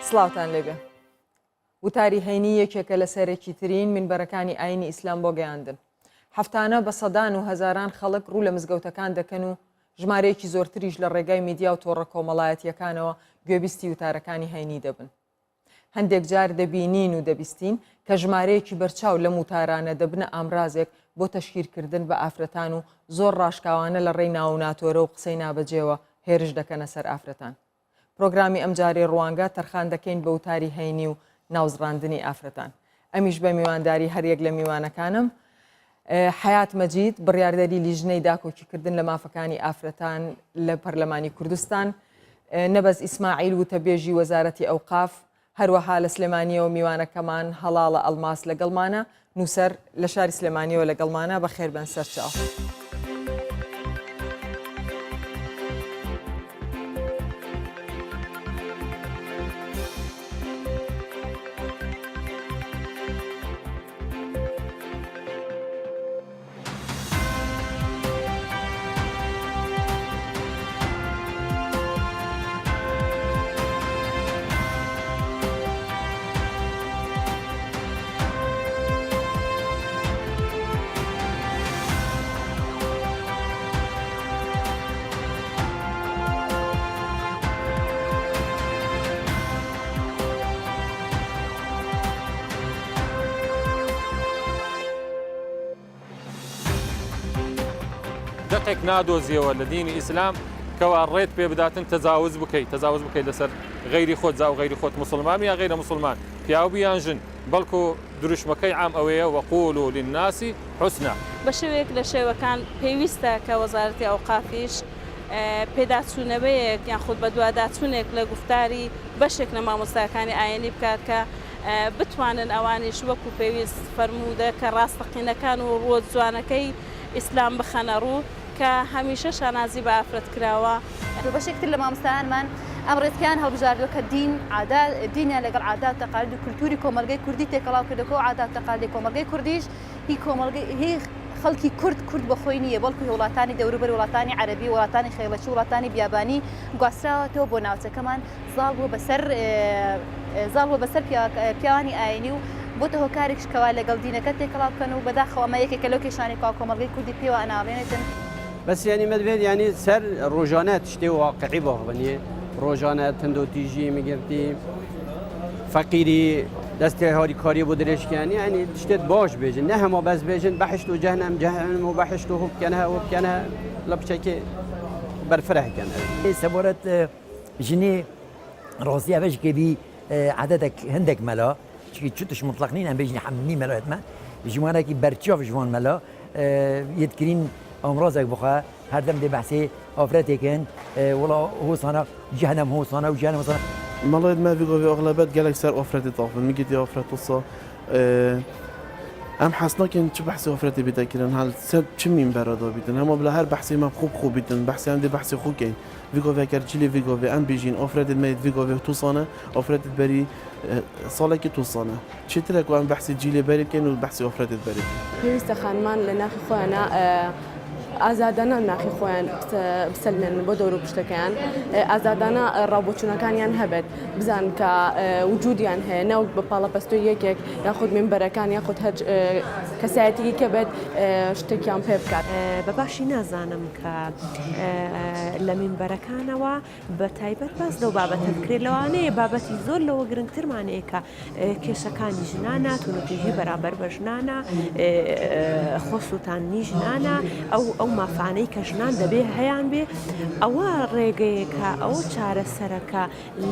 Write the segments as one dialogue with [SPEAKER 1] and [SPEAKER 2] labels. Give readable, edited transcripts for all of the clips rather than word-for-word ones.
[SPEAKER 1] سڵاوتان لێبێ. وتاری هەینی یەکێکە لە سەرێکی ترین منبەرەکانی ئاینی ئیسلام بۆ گەیاندن. هەفتانە بە سەدان و هەزاران خەڵک ڕوو لە مزگەوتەکان دەکەن و ژمارەیەکی زۆرتریش لە ڕێگای میدیا و تۆڕە کۆمەڵایەتیەکانەوە گوێبیستی وتارەکانی هەینی دەبن. هەندێک جار دەبینین و دەبیستین کە ژمارەیەکی بەرچاو لە وتارانە دەبنە ئامرازێک بۆ تەشکیرکردن بە ئافرەتان و زۆر ڕاشکاوانە لە ڕێی ناوناتۆرە و قسەی نابەجێوە هێرش دەکەنە سەر ئافرەتان. پرۆگرامی ئەمجارێ ڕوانگە تەرخان دەکەین بە وتاری هەینی و ناوزڕاندنی ئافرەتان. ئەمیش بە میوانداری هەریەک لە میوانەکانم حیات مەجید، بڕیاردەری لیژنەی داکۆکیکردن لە مافەکانی ئافرەتان لە پەرلەمانی کوردستان، نەبەز ئیسماعیل وتەبێژی وەزارەتی ئەوقاف، هەروەها لە سلێمانیەوە میوانەکەمان هەڵاڵە ئەڵماس لەگەڵمانە، نووسەر لە شاری سلێمانیەوە لەگەڵمانە. بەخێر بن سەرچاو.
[SPEAKER 2] دقێک نادۆزیەوە لە دینی ئیسلام کەوا ڕێت پێ بداتن تەجاوز بکەیت لەسەر غەیری خۆت و غەیری خۆت مسلمان یا غەیرە مسلمان، پیاو بیان ژن، بەڵکو دروشمەکەی عام ئەوەیە وەقولوا للناس حسنا.
[SPEAKER 3] بە شێوەیەک لە شێوەکان پێویستە کە وەزارەتی ئەوقافیش پێداچوونەوەیەک یاخود بە دوواداچوونێک لە گفتاری بەشێک لە مامۆستاکانی ئاینی بکات کە بتوانن ئەوانیش وەکو پێویست فەرموودە کە ڕاستەقینەکان و ڕۆ جوانەکەی ئیسلام بخەنە ڕوو کە هەمیشە شانازی بە ئافرەت کراوە.
[SPEAKER 4] بەشێکتر لە مامۆستایانمان ئەم ڕێزکیان هەڵبژاردووە کە دینیان لەگەڵ عادات تەقالید و کولتوری کۆمەلگەی کوردی تێکەڵاو کردەوە و عادات تەقالیدی کۆمەلگەی کوردیش هی خەڵکی کورد بەخۆی نییە، بەڵکو وڵاتانی دەوروبەر، وڵاتانی عەرەبی، وڵاتانی خێڵەچی، وڵاتانی بیابانی گواستراوەتەوە بۆ ناوچەکەمان زاڵ بووە بەسەر پیاوانی ئاینی و بۆتە هۆکارێکش کەوا لەگەڵ دینەکە تێکەڵاو بکەن و بەداخەوە ئەمە یەکێکە لەو کێشانی کۆمەلگەی کوردی پێوە ئەناڵێنێتن.
[SPEAKER 5] بەس یانی مەدبێت ینی سەر ڕۆژانە تشتێ واقعی بۆ بنیە ڕۆژانە تندۆتیژی میگرتی فەقیری دەستی هاریکاری بۆ درێژکیانی ینی تشتێت باش بێژن نە هەموو بەس بێژن بەحشت و جەهەنەم و بەحشت و بکەنە و بکەنە لە بچەکێ بەرفرەکەن
[SPEAKER 6] سەبارەت ژنێ ڕاستیە بەشکێبی عادەتێک هەندێک مەلا چوتش مطلق نین ئەم بێژنی حەمنی مەلایەتمە ژمارەکی بەرچاو ژوان مەلا یەتگرین ئەمڕۆزێک بخە هەردەم دێ بەحسێ ئافرەتێکن وڵا هۆسانە جەهەنەم هۆسانە و جەهەنەم هۆسانە
[SPEAKER 7] مەڵێت ما فيغوفي أغلبيت قالك سر أفرتي طافن ميجي أفرت وصا أم حسناكن شو بحثي أفرتي بتأكيدن هل سب شو مين برادو بيتن هم بلا هر بحثي ما خوب بيتن بحثي عندي بحثي خوكين فيغوفي كرجلي فيغوفي أم بيجين أفرتي الميت فيغوفي توصانة أفرتي بري صالك توصانة شو تلاقي وأم بحثي جيلي بري كين وبحثي أفرتي بري
[SPEAKER 8] پێویستە خانمان لە ناخی خۆیانە ئازادانە ناخی خۆیان بسەلمێن بۆ دەور و پشتەکەیان ئازادانە ڕاوبۆچوونەکانیان هەبێت بزان کە وجودیان هەیە نەوەک بە پاڵەپەستۆی یەکێک یاخود منبەرەکان یاخود هەر کەسایەتێکی کە بێت شتێکیان پێ بکات.
[SPEAKER 9] بەباشی نازانم کە لە منبەرەکانەوە بە تایبەت باس لەو بابەتە بکرێت لەوانەیە بابەتی زۆر لەوە گرنگترمانەیە کە کێشەکانی ژنانە تونوتیژی بەرامبەر بە ژنانە خۆسووتانی ژنانە ئەو مافانەی کە ژنان دەبێ هەیان بێ ئەوە ڕێگەیەکە ئەوە چارەسەرەکە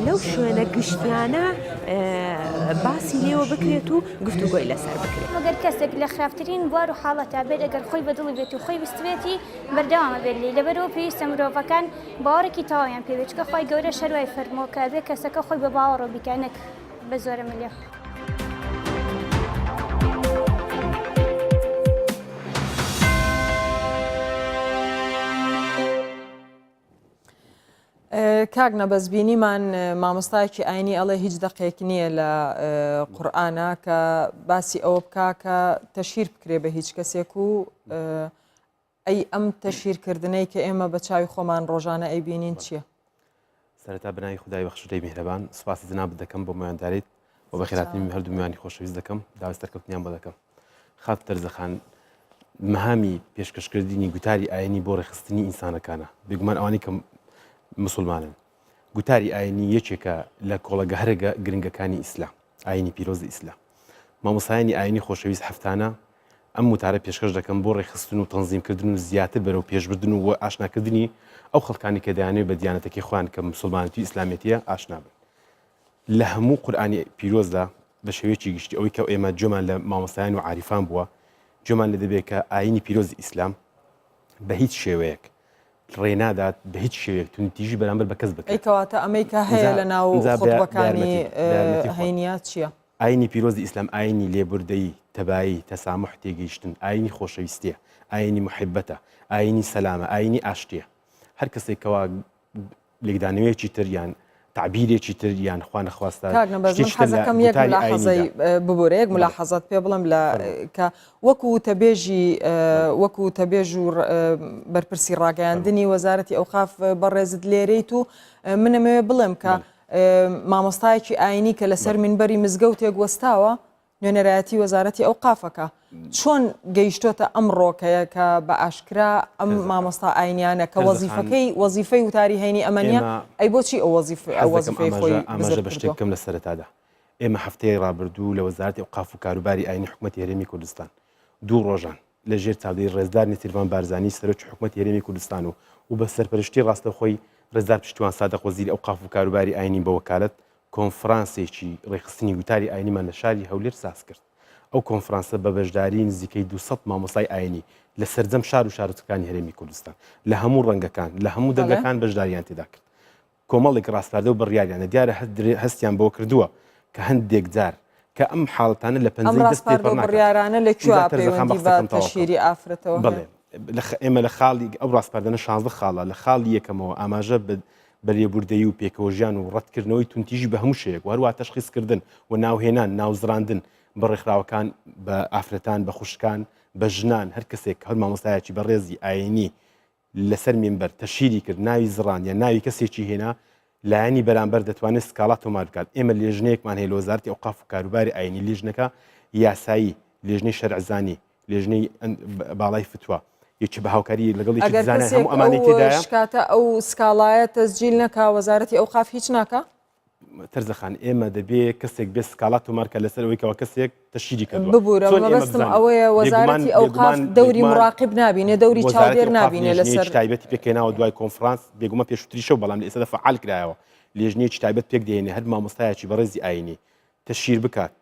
[SPEAKER 9] لەو شوێنە گشتیانە باسی لێوە بکرێت و گفتوگۆی لەسەر بکرێت.
[SPEAKER 10] مەگەر کەسێک لە خراپترین بوار و حاڵەتە بێت ئەگەر خۆی بەدڵی بێت و خۆی ویستبێتی بەردەوامە بێت لێ لەبەرەوە پێویستە مرۆڤەکان باوەڕێکی تەواویان پێوێت چکە خۆی گەورە شەروای فەرمووە کە بێ کەسەکە خۆی بە باوەڕۆ بیکە نەک بە زۆرە ملێ.
[SPEAKER 1] کاک نەبەزبینیمان مامۆستایەکی ئاینی ئەڵێ هیچ دەقێک نییە لە قورئانە کە باسی ئەوە بکا کە تەشیر بکرێ بە هیچ کەسێک و ئەی ئەم تەشیرکردنەی کە ئێمە بە چاوی خۆمان ڕۆژانە ئەیبینین چییە؟
[SPEAKER 11] سەرەتا بناوی خدای بەخشەی میهرەبان سوپاسی جناب دەکەم بۆ مۆیانداریت بۆ بەخێراتنی هەردوو میوانی خۆشەویست دەکەم داوای بۆ دەکەم خاڵ تەرزەخان مەهامی پێشکەشکردنی گوتاری ئاینی بۆ ڕێخستنی ئینسانەکانە بێگومان ئەوانی کە مسلمانن گوتاری ئاینی یەکێکە لە کۆڵەگە هەرگە گرنگەکانی ئیسلام ئاینی پیرۆزی ئیسلام مامۆسایانی ئاینی خۆشەویست هەفتانە ئەم وتارە پێشکەش دەکەم بۆ ڕێخستن و تەنزیمکردن و زیاتر بەرەو پێشبردن و ئاشناکردنی ئەو خەڵکانی کە دەیانێت بە دیانەتەکەی خۆیان کە مسلمانەتی ئیسلامەتیە ئاشنا بن لە هەموو قورئانی پیرۆزدا بە شێوەیەکی گشتی ئەوەی کە ئێمە جۆمان لە مامۆسایان و عاریفان بووە جۆمان لە دەبێت کە ئاینی پیرۆزی ئیسلام بە هیچ شێوەیەک ڕێنادات بە هیچ شێوەیەک تونتیژی بەرامبەر بە کەس بکەیت
[SPEAKER 1] ئەیکەواتە ئەمریکا هەیە لە ناو خۆتبەکانی هەینیات چییە؟
[SPEAKER 11] ئاینی پیرۆزی ئیسلام ئاینی لێبوردەیی تەبایی تەسامح تێگەیشتن ئاینی خۆشەویستیە ئاینی محبەتە ئاینی سەلامە ئاینی ئاشتیە هەر کەسێکەوە لێکدانەوەیەکی تر یان تعبیرێکی تر یان خوا نەخواستە
[SPEAKER 1] حەزەکەم یەک ملاحەزەی ببوورە یەک ملاحەزات پێ بڵم لە کە وەکو تەبێژ و بەرپرسی ڕاگەیاندنی وەزارەتی ئەوقاف بەڕێزت لێرەیت و منەمەوێ بڵێم کە مامۆستایەکی ئاینی کە لەسەر منبەری مزگەوتێک وەستاوە نوێنەرایەتی وەزارەتی ئەوقافەکە چۆن گەیشتۆتە ئەم ڕۆکەیە کە بە ئاشکرا ئەم مامۆستا ئاینیانە کە وەزیفەی وتاری هەینی ئەمەنیە ئەی بۆچی ئەو وەزیفەی خۆی
[SPEAKER 11] ئاماژە بە شتێک بکەم لە سەرەتادا ئێمە هەفتەیە ڕابردوو لە وەزارەتی ئەوقاف و کاروباری ئاینی حکوومەتی هەرێمی کوردستان دوو ڕۆژان لە ژێر چاودێری ڕێزدار نێتیروان بارزانی سەرۆکی حکوومەتی هەرێمی کوردستان و بە سەرپەرشتی ڕاستەخۆی ڕێزدار پشتیوان سادق وەزیری ئەوقاف و کاروباری ئاینی بە وەکالەت کۆنفرانسێکی ڕێخستنی گوتاری ئاینیمان لە شاری هەولێر ساز کرد ئەو کۆنفرانسە بە بەشداری نزیکەی 200 مامۆسای ئاینی لە سەرجەم شار و شارۆچکانی هەرێمی کوردستان لە هەموو ڕەنگەکان لە هەموو دەنگەکان بەشداریان تێدا کرد کۆمەڵێک ڕاستپاردە و بڕیاریانە دیارە هەستیان بۆ کردووە کە هەندێک جار کە ئەم حاڵەتانە لە پەنجەی دەست پێ
[SPEAKER 1] بڕیارانە لەکوێ پەیوەندی بە تەشیری ئافرەتەوە
[SPEAKER 11] بڵێ ئێمە لە خاڵی ئەو ڕاستپاردانە 16 خاڵە لە خاڵی یەکەمەوە ئاماژە بەلێبوردەیی و پێکەوەژیان و ڕەتکردنەوەی تونتیژی بە هەموو شەیەک هەروە تەشخیصکردن و ناوهێنان ناوزراندن بە ڕێکخراوەکان بە ئافرەتان بە خوشکان بە ژنان هەر کەسێک هەر مامۆستایەکی بەڕێزی ئاینی لەسەر مێنبەر تەشیری کرد ناوی زڕان یا ناوی کەسێکی هێنا لایەنی بەرامبەر دەتوانێت سکاڵات تۆمار بکات ئێمە لێژنەیەکمان هەیە لە وەزارەتی ئەوقاف و کاروباری ئاینی لێژنەکە یاسایی لێژنەی شەرعزانی لێژنەی باڵای فتووە یەکی بە هاوکاری لەگەڵ زانە هەموو ئەمانەی تێدایە
[SPEAKER 1] شکاتە ئەو سکاڵایە تەسجیل نەکا وەزارەتی ئەوقاف هیچ ناکە
[SPEAKER 11] تەرزەخان ئێمە دەبێت کەسێک بێ سکاڵات تۆمارکە لەسەرەوەیکەوە کەسێک تەشیری کردووە
[SPEAKER 1] ببوورە مەبەستم ئەوەیە وەزارەتی ئەوقاف دەوری مراقب نابینێ دەوری چاودێر نابینێ لەسەر
[SPEAKER 11] تایبەتی پێکێناوە دوای کۆنفرانس بێگومە پێشووتری شەو بەڵام لە ئێستا فعال کرایەوە لێژنەیەکی تایبەت پێک دێنێ هەر مامۆستایەکی بەڕێزی ئاینی تەشیر بکات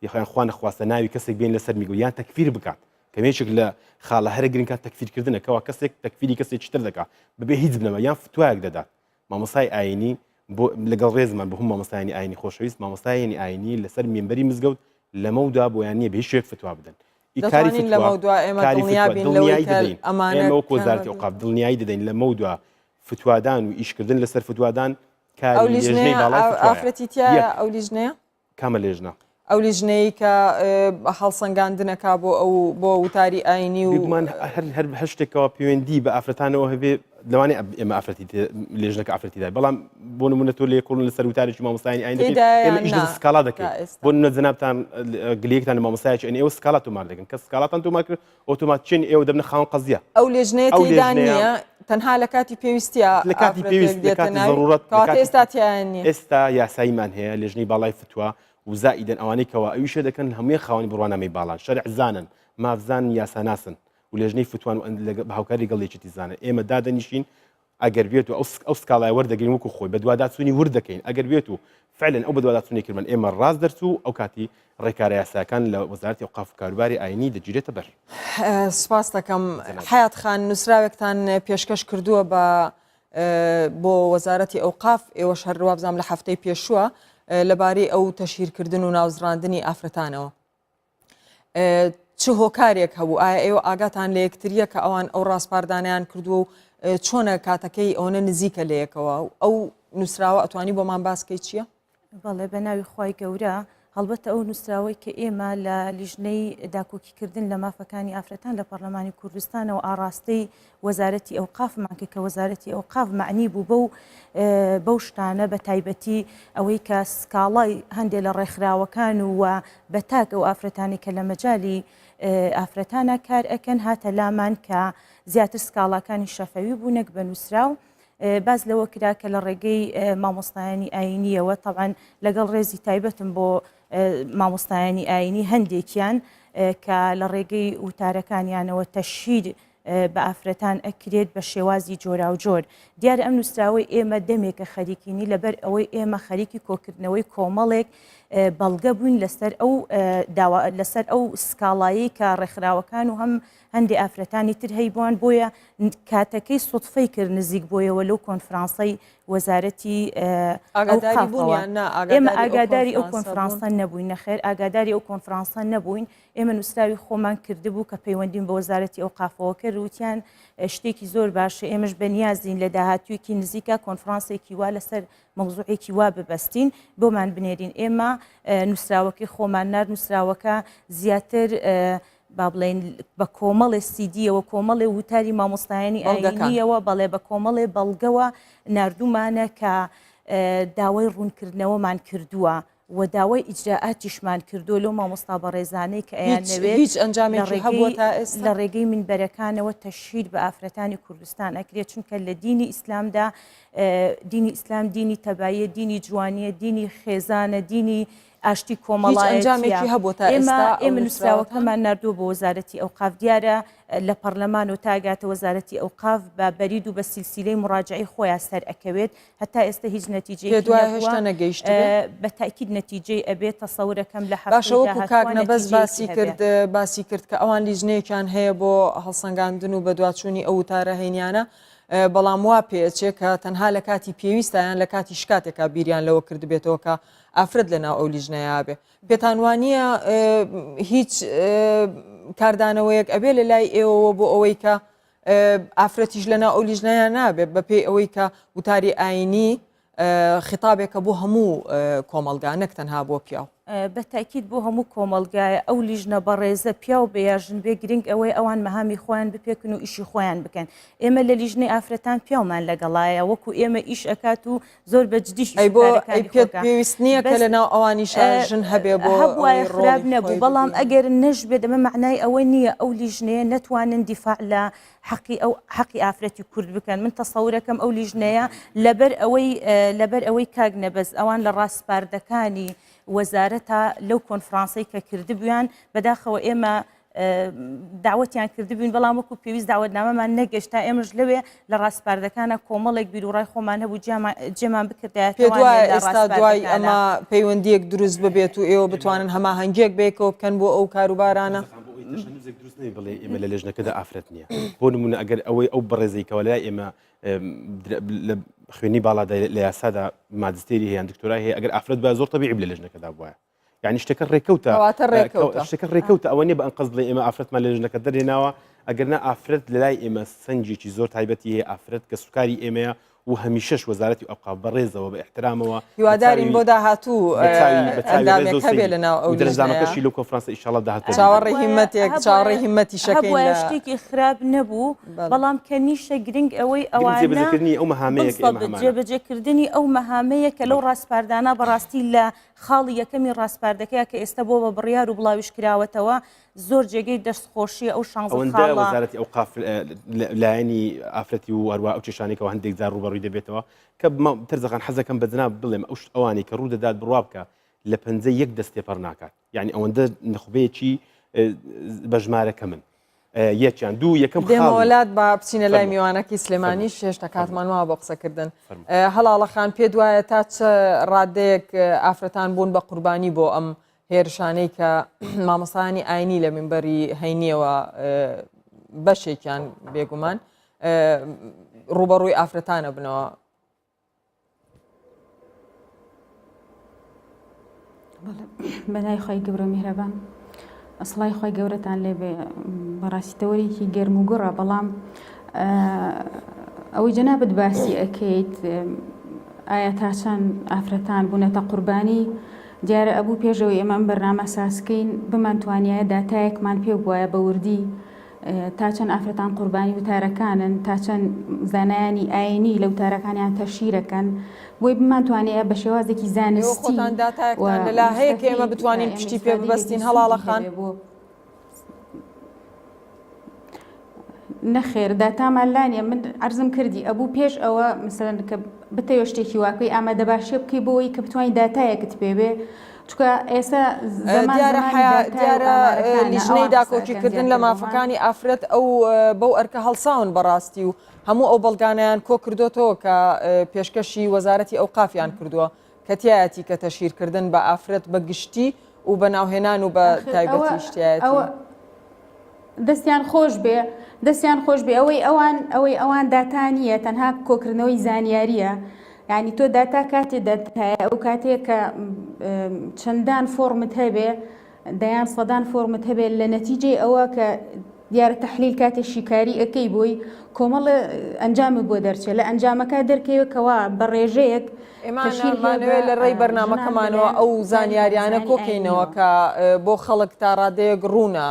[SPEAKER 11] یخوان خوا نەخواستە ناوی کەسێک بێن لەسەر میگو یان تەکفیر بکات کەمێچێک لە خاڵە هەرە گرنگکات تەکفیرکردنەکەەوە کەسێک تەکفیری کەسێکی تر دەکات بەبێ هیچ بنەوە یان فتوایەک دەدات مامۆستای ئاینی بۆ لەگەڵ ڕێزمان بە هەموو مامۆستایانی ئاینی خۆشەویست مامۆستایانی ئاینی لەسەر مێنبەری مزگەوت لەمەودا بۆیان نییە بە هیچ شوێک فتوا بدەن ئێمە وەکو وەزارەتی ئەوقاف دڵنیایی دەدەین لەمەودا فتوادان و ئیشکردن لەسەر فتوادان
[SPEAKER 1] کاری لێژنەی باڵای ئافرەتی تایە ئەو لیژنەیە
[SPEAKER 11] کامە لێژنە
[SPEAKER 1] ئەو لیژنەی کە هەڵسەنگاندنەکە بۆ وتاری ئاینی و
[SPEAKER 11] هەر شتێکەوە پەیوەندی بە ئافرەتانەوە هەبێ لەوانێ ئێمە ئافرەتی لێژنەکە ئافرەتیدای بەڵام بۆ نمونە تۆ لێ کۆڵن لەسەر وتارێکی مامۆستایانی ئاین ئێمە ئیش سکاڵا دەکەین بۆ نمونە جەنابتان گلەیەکتان لە مامۆستایەکی ئەن ئێوە سکاڵات تۆمار دەکەن کە سکاڵاتان تۆمار کرد ئۆتۆمات چێن ئێوە دەبنە خاوەن قەزیە
[SPEAKER 1] ئەو لێژنەیە تێدا نییە تەنها لە کاتی پێویستیە
[SPEAKER 11] لە کاتی پێویست لە کاتی ضرورەت
[SPEAKER 1] ئێستا تیان نیە
[SPEAKER 11] ئێستا یاساییمان هەیە لێژنەی باڵای فتووە و زائیدەن ئەوانەی کەەوە ئەویشە دەکەن هەمووی خاوەنی بڕوانامەی باڵان شەرع زانن مافزان یاساناسن و لێژنەی فتوان بە هاوکاری گەڵێکی زانە ئێمە دادەنیشین ئەگەر بێت و ئەو سکاڵای وەردەگرین وەکو خۆی بە دوواداچوونی وردەکەین ئەگەر بێت و فعلەن ئەو بە دوواداچوونی کردن ئێمە ڕاست دەرچوو ئەو کاتی ڕێکارە یاساکان لە وەزارەتی ئەوقاف و کاروباری ئاینی دەگیرێتە بەر
[SPEAKER 1] سپاس دەکەم حیات خان نووسراوێکتان پێشکەش کردووە بۆ وەزارەتی ئەوقاف ئێوەش هەروە بزانام لە هەفتەی پێشووە لەبارەی ئەو تەشیرکردن و ناوزراندنی ئافرەتانەوە چ هۆکارێک هەبوو ئایا ئێوە ئاگاتان لە یەکتریە کە ئەوان ئەو ڕاستپاردانیان کردووە و چۆنە کاتەکەی ئەوەنە نزیکە لە یەکەوە ئەو نووسراوە ئەتوانی بۆمان باسکەی چییە؟
[SPEAKER 12] بەڵێ بە ناوی خی گەورە هەڵبەتە ئەو نووسراوەی کە ئێمە لە لیژنەی داکۆکیکردن لە مافەکانی ئافرەتان لە پەرلەمانی کوردستانەوە ئاڕاستەی وەزارەتی ئەوقافمان کە وەزارەتی ئەوقاف معنی بوو بەو شتانە بە تایبەتی ئەوەی کە سکاڵای هەندێک لە ڕێکخراوەکان و بەتاک ئەو ئافرەتانی کە لە مەجای ئافرەتانە کار ئەکەن هاتە لامان کە زیاتر سکاڵاکانی شەفەوی بوونێک بە نووسراو باز لەوە کرا کە لە ڕێگەی مامۆستایانی ئاینیەوە تەعاان لەگەڵ ڕێزی تایبەتم بۆ مامۆستایانی ئاینی هەندێکیان کە لە ڕێگەی وتارەکانیانەوە تەشیر بە ئافرەتان ئەکرێت بە شێوازی جۆرا و جۆر دیارە ئەم نووسراوی ئێمە دەمێکە خەریکینی لەبەر ئەوەی ئێمە خەریکی کۆکردنەوەی کۆمەڵێک بەڵگە بووین لەسەر ئەو سکاڵایی کە ڕێکخراوەکان و هەندێک ئافرەتانی تر هەیبووان بۆیە کاتەکەی سوتفەی کرد نزیک بۆیەوە لەو کۆنفرانسەی وەزارەتی ئێمە ئاگاداری ئەو کۆنفرانسە نەبووین نەخێر ئاگاداری ئەو کۆنفرانسە نەبووین ئێمە نووسراوی خۆمان کردبوو کە پەیوەندیم بە وەزارەتی ئەوقافەوە کرد وتیان شتێکی زۆر باشە ئێمەش بەنیازین لە داهاتوویەکی نزیکە کۆنفرانسێکی وا لەسەر مەوزوعێکی وا ببەستین بۆمان بنێرین ئێمە نووسراوەکەی خۆمان نرد نووسراوەکە زیاتر با بڵێن بە کۆمەڵێ سیدیەوە کۆمەڵێ وتاری مامۆستایانی ئاینیەوە بەڵێ بە کۆمەڵێ بەڵگەوە نردومانە کە داوای ڕوونکردنەوەمان کردووە و داوای ئیجراعاتیشمان کردو لەو مامۆستا بەڕێزانەی کە ئەیانەوێت
[SPEAKER 1] هیچ ئەنجامێکی هەبووە تا ئێستا
[SPEAKER 12] لە ڕێگەی منبەرەکانەوە تەشیر بە ئافرەتانی کوردستان ئەکرێت چونکە لە دینی ئیسلامدا دینی ئیسلام دینی تەباییە دینی جوانیە دینی خێزانە دینی ئاشتی کۆمەڵایەتی
[SPEAKER 1] هەبوو تا ئێستا
[SPEAKER 12] ئێمە نووسراوەکەمان نردووە بە وەزارەتی ئەوقاف دیارە لە پەرلەمان و تاگاتە وەزارەتی ئەوقاف بە بەرید و بە سیلسیلەی مراجعی خۆیان سەر ئەکەوێت هەتا ئێستا هیچ نەتیجەی
[SPEAKER 1] هێشتا نەگەیشت
[SPEAKER 12] بە تاکید نەتیجەی ئەبێت تەسەورەکەم لە
[SPEAKER 1] باشەوەکو کاکنە بەس باسی کرد کە ئەوان لیژنەیەکیان هەیە بۆ هەڵسەنگاندن و بە دواتچوونی ئەو وتارە هەینیانە بەڵام وا پێچێت کە تەنها لە کاتی پێویستیان لە کاتی شکاتێکا بیریان لەوە کردبێتەوە کە ئافرەت لەناو ئەو لیژنەیە بێ پێتانوانیە هیچ کاردانەوەیەک ئەبێ لە لای ئێوە بۆ ئەوەی کە ئافرەتیش لەناو ئەو لیژنەیە نابێت بەپێی ئەوەی کە وتاری ئاینی خطابێکە بۆ هەموو کۆمەلگا نەک تەنها بۆ پیاو
[SPEAKER 12] بە تاکید بۆ هەموو کۆمەلگایە ئەو لیژنە بەڕێزە پیا و بێژن بێ گرنگ ئەوەی ئەوان مەهامی خۆیان بپێکن و ئیشی خۆیان بکەن ئێمە لە لیژنەی ئافرەتان پیاومان لەگەڵایە وەکو ئێمە ئیش ئەکات و زۆر بەجدیش
[SPEAKER 1] پێت پێویست نییە کە لەناو ئەوانیش ژن هەبێ بۆ
[SPEAKER 12] هەبوایە خراپ نەبوو بەڵام ئەگەر نەش بێت ئەمە معنای ئەوە نییە ئەو لیژنەیە نەتوانن دیفاع لە حەقی ئافرەتی کورد بکەن من تەسەورەکەم ئەو لیژنەیە لەبەر ئەوەی کاک نەبەز ئەوان لە ڕاستپاردەکانی وەزارەتە لەو کۆنفرانسەی کە کردبوویان بەداخەوە ئێمە داوەتیان کردبووین بەڵام وەکو پێویست داوەتنامەمان نەگەشتا ئێمەش لەوێ لە ڕاستپاردەکانە کۆمەڵێک بیرروڕای خۆمان هەبوو جێمان بکردایە
[SPEAKER 1] پێ دوای ئێستا دوای ئەمە پەیوەندیەک دروست ببێت و ئێوە بتوانن هەماهەنگێک بێکەوە بکەن بۆ ئەو کاروبارانە
[SPEAKER 11] بڵێ ئێمە لە لێژنەکەدا ئافرەت نییە بۆ نمونە ئەگەر ئەوەی ئەو بەڕێزەیکەوە لای ئێمە لە خوێنی باڵادا لە یاسادا ماجستێری هەیە دکتۆرای هەیە ئەگەر ئافرەت بە زۆر تەبیعی لە لێژنەکەدا بووە یعنی شتەکە ڕێکەوتە شتەکە ڕێکەوتە ئەوە نیە بە ئەنقەز بڵێ ئێمە ئافرەتمان لە لێژنەکە دەرێناوە ئەگەرنا ئافرەت لە لای ئێمە سەنجێکی زۆر تایبەتی هەیە ئافرەت کە سوکاری ئێمەیە و هەمیشەش وەزارەتی ئەوقاف بەڕێزەوە بە احترامەوە
[SPEAKER 1] هیوادارین بۆ داهاتوو ئەندامێک هەبێ لەناو ئەو
[SPEAKER 11] دەرزانەکەشی لەو کۆنفرانسە ئیشاڵڵا داهاتوو
[SPEAKER 1] چاوەڕێی هیمەتێک چاوەڕێی هیمەتی
[SPEAKER 12] شەکەی شتێکی خراپ نەبوو بەڵام کە نیشە گرنگ ئەوەی ئەوانە جێبەجێکردنی ئەو مەهامەیە کە لەو ڕاستپاردانە بەڕاستی لە خاڵی یەکەمی ڕاستپاردەکەی کە ئێستا بۆ بە بڕیار و بڵاویش کراوەتەوە زۆر جێگەی دەستخۆشی ئەو شانزە خاڵە
[SPEAKER 11] وەزارەتی ئەوقاف لایەنی ئافرەتی و هەروە ئەو چێشانێکەوە هەندێک جار ڕوبەڕووی دەبێتەوە کە تەرزەخان حەزەکەم بەجناب بڵێم ئەوانەی کە ڕوو دەدات بڕوا بکە لە پەنجەی یەک دەستێ پەڕ ناکات یعنی ئەوەندە نەخبەیەکی بەژمارەکە من یەکیان دوو یەکەم
[SPEAKER 1] دێمەوەلات با بچینە لای میوانەکی سلێمانی شێشتا کاتمان وە بۆ قسەکردن هەڵاڵەخان پێ دوایە تا چه ڕادەیەک ئافرەتان بوون بە قوربانی بۆ ئەم هێرشانەی کە مامۆستایانی ئاینی لە منبەری هەینیەوە بەشێکیان بێگومان ڕوبەڕووی ئافرەتانە بنەوە
[SPEAKER 13] بەلای خۆی گەورە میهرەبان ئەسڵای خۆی گەورەتان لێ بەڕاستیتەوەرێکی گەرم و گوڕە بەڵام ئەوەی جەنابەت باسی ئەکەیت ئایا تا چەند ئافرەتان بوونەتە قوربانی دیارە ئەبوو پێشەوەی ئێمە بەرنامە ساسکەین بمانتوانایە داتایەکمان پێ بواە بە وردی تا چەند ئافرەتان قوربانی وتارەکانن تا چەند زانایانی ئاینی لە وتارەکانیان تەشیرەکەن بۆی بمانتوانەیە بە شێوازێکی زانستی
[SPEAKER 1] خۆتان داتایەکتان لەلا هەیە کە ئێمە بتوانین پشتی پێ ببەستین هەڵاڵەخان
[SPEAKER 13] نەخێر داتامان لانیە من عرضم کردی ئەبوو پێش ئەوە مثلەن کە بتەوە شتێکی واکەی ئامادە باشێ بکەی بۆەوەی کە بتوانین داتایەکت پێبێ چکە ئێستا
[SPEAKER 1] دیارە لیژنەی داکۆکیکردن لە مافەکانی ئافرەت ئەو بەو ئەرکە هەڵساون بەڕاستی و هەموو ئەو بەڵگانیان کۆ کردوتەوە کە پێشکەشی وەزارەتی ئەوقافیان کردووە کە تایەتی کە تەشیرکردن بە ئافرەت بە گشتی و بە ناوهێنان و بە تایبەتی شتایەتی
[SPEAKER 13] دەستیان خۆش بێ ئەوەی ئەوان داتانیە تەنها کۆکردنەوەی زانیاریە یعنی تۆ داتا کاتێ دەتایە ئەو کاتێک کە چەندان فۆرمت هەبێ دەیان سەدان فۆرمت هەبێ لە نەتیجەی ئەوە کە دیارە تەحلیل کاتێ شیکاری ئەەکەی بۆی کۆمەڵ ئەنجامت بۆ دەرچێت لە ئەنجامەکە دەرکەوێتەوە بە ڕێژەیەک
[SPEAKER 1] ئێمانوێت لە ڕێی بەرنامەکەمانەوە ئەو زانیاریانە کۆکەینەوە کە بۆ خەڵک تا ڕادەیەک ڕوونە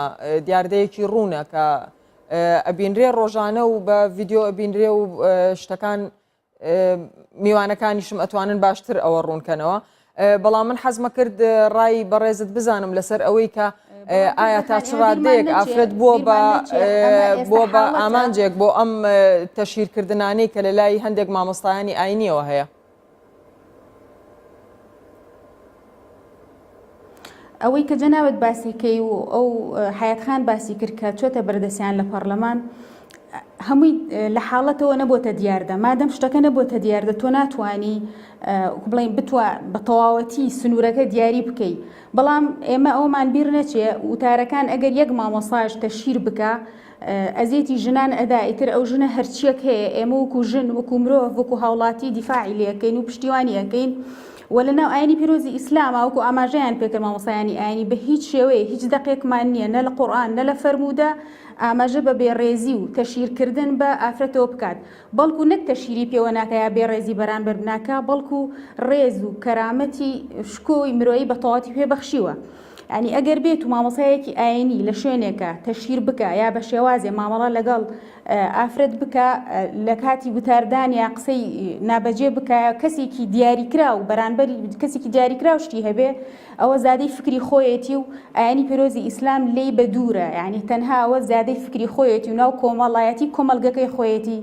[SPEAKER 1] دیاردەیەکی ڕوونە کە ئەبینرێ ڕۆژانە و بە ڤیددیۆ ئەبینرێ و شتەکان میوانەکانیشم ئەتوانن باشتر ئەوە ڕوونکەنەوە بەڵام من حەزمە کرد ڕای بەڕێزت بزانم لەسەر ئەوەی کە ئایا تا چڕادەیەک ئافرەت بووە بە ئامانجێک بۆ ئەم تەشیرکردنانەی کە لە لای هەندێک مامۆستایانی ئاینیەوە هەیە
[SPEAKER 13] ئەوەی کە جەناوت باسیکەی و ئەو حیاتخان باسی کرد کە چۆتە بەردەستیان لە پەرلەمان هەمووی لە حاڵەتەوە نەبووتە دیاردە مادەم شتەکە نەبووتە دیاردە تۆ ناتوانی بڵین بتوە بە تەواوەتی سنوورەکە دیاری بکەی بەڵام ئێمە ئەومان بیر نەچێ وتارەکان ئەگەر یەک مامۆساژ تەشیر بکە ئەزیەتی ژنان ئەدا ئیتر ئەو ژنە هەرچیەک هەیە ئێمە وەکو ژن وەکو مرۆڤ وەکو هاوڵاتی دیفاعی لەکەین و پشتیوانیەکەین وەلەناو ئاینی پیرۆزی ئیسلامە وەکو ئاماژەیان پێکرد مامۆسایانی ئاینی بە هیچ شێوەیە هیچ دەقێکمان نییە نە لە قورئان نە لە فەرموودە ئاماژە بە بێڕێزی و تەشیرکردن بە ئافرەتەوە بکات بەڵکو نەک تەشیری پێوە ناکەیا بێڕێزی بەرامبەر بناکە بەڵکو ڕێز و کەرامەتی شکۆی مرۆیی بە تەواوەتی پێبەخشیوە ینی ئەگەر بێت و مامۆسایەکی ئاینی لە شوێنێکە تەشیر بکە یا بە شێوازێ مامەڵە لەگەڵ ئافرەت بکە لە کاتی وتاردانیا قسەی نابەجێ بکە کەسێکی دیاریکرا و بەرامبەری کەسێکی دیاریکرا و شتی هەبێ ئەوە زادەی فکری خۆیەتی و ئاینی پیرۆزی ئیسلام لێی بە دوورە یعنی تەنها ئەوە زادەی فکری خۆیەتی و ناو کۆمەڵایەتی کۆمەلگەکەی خۆیەتی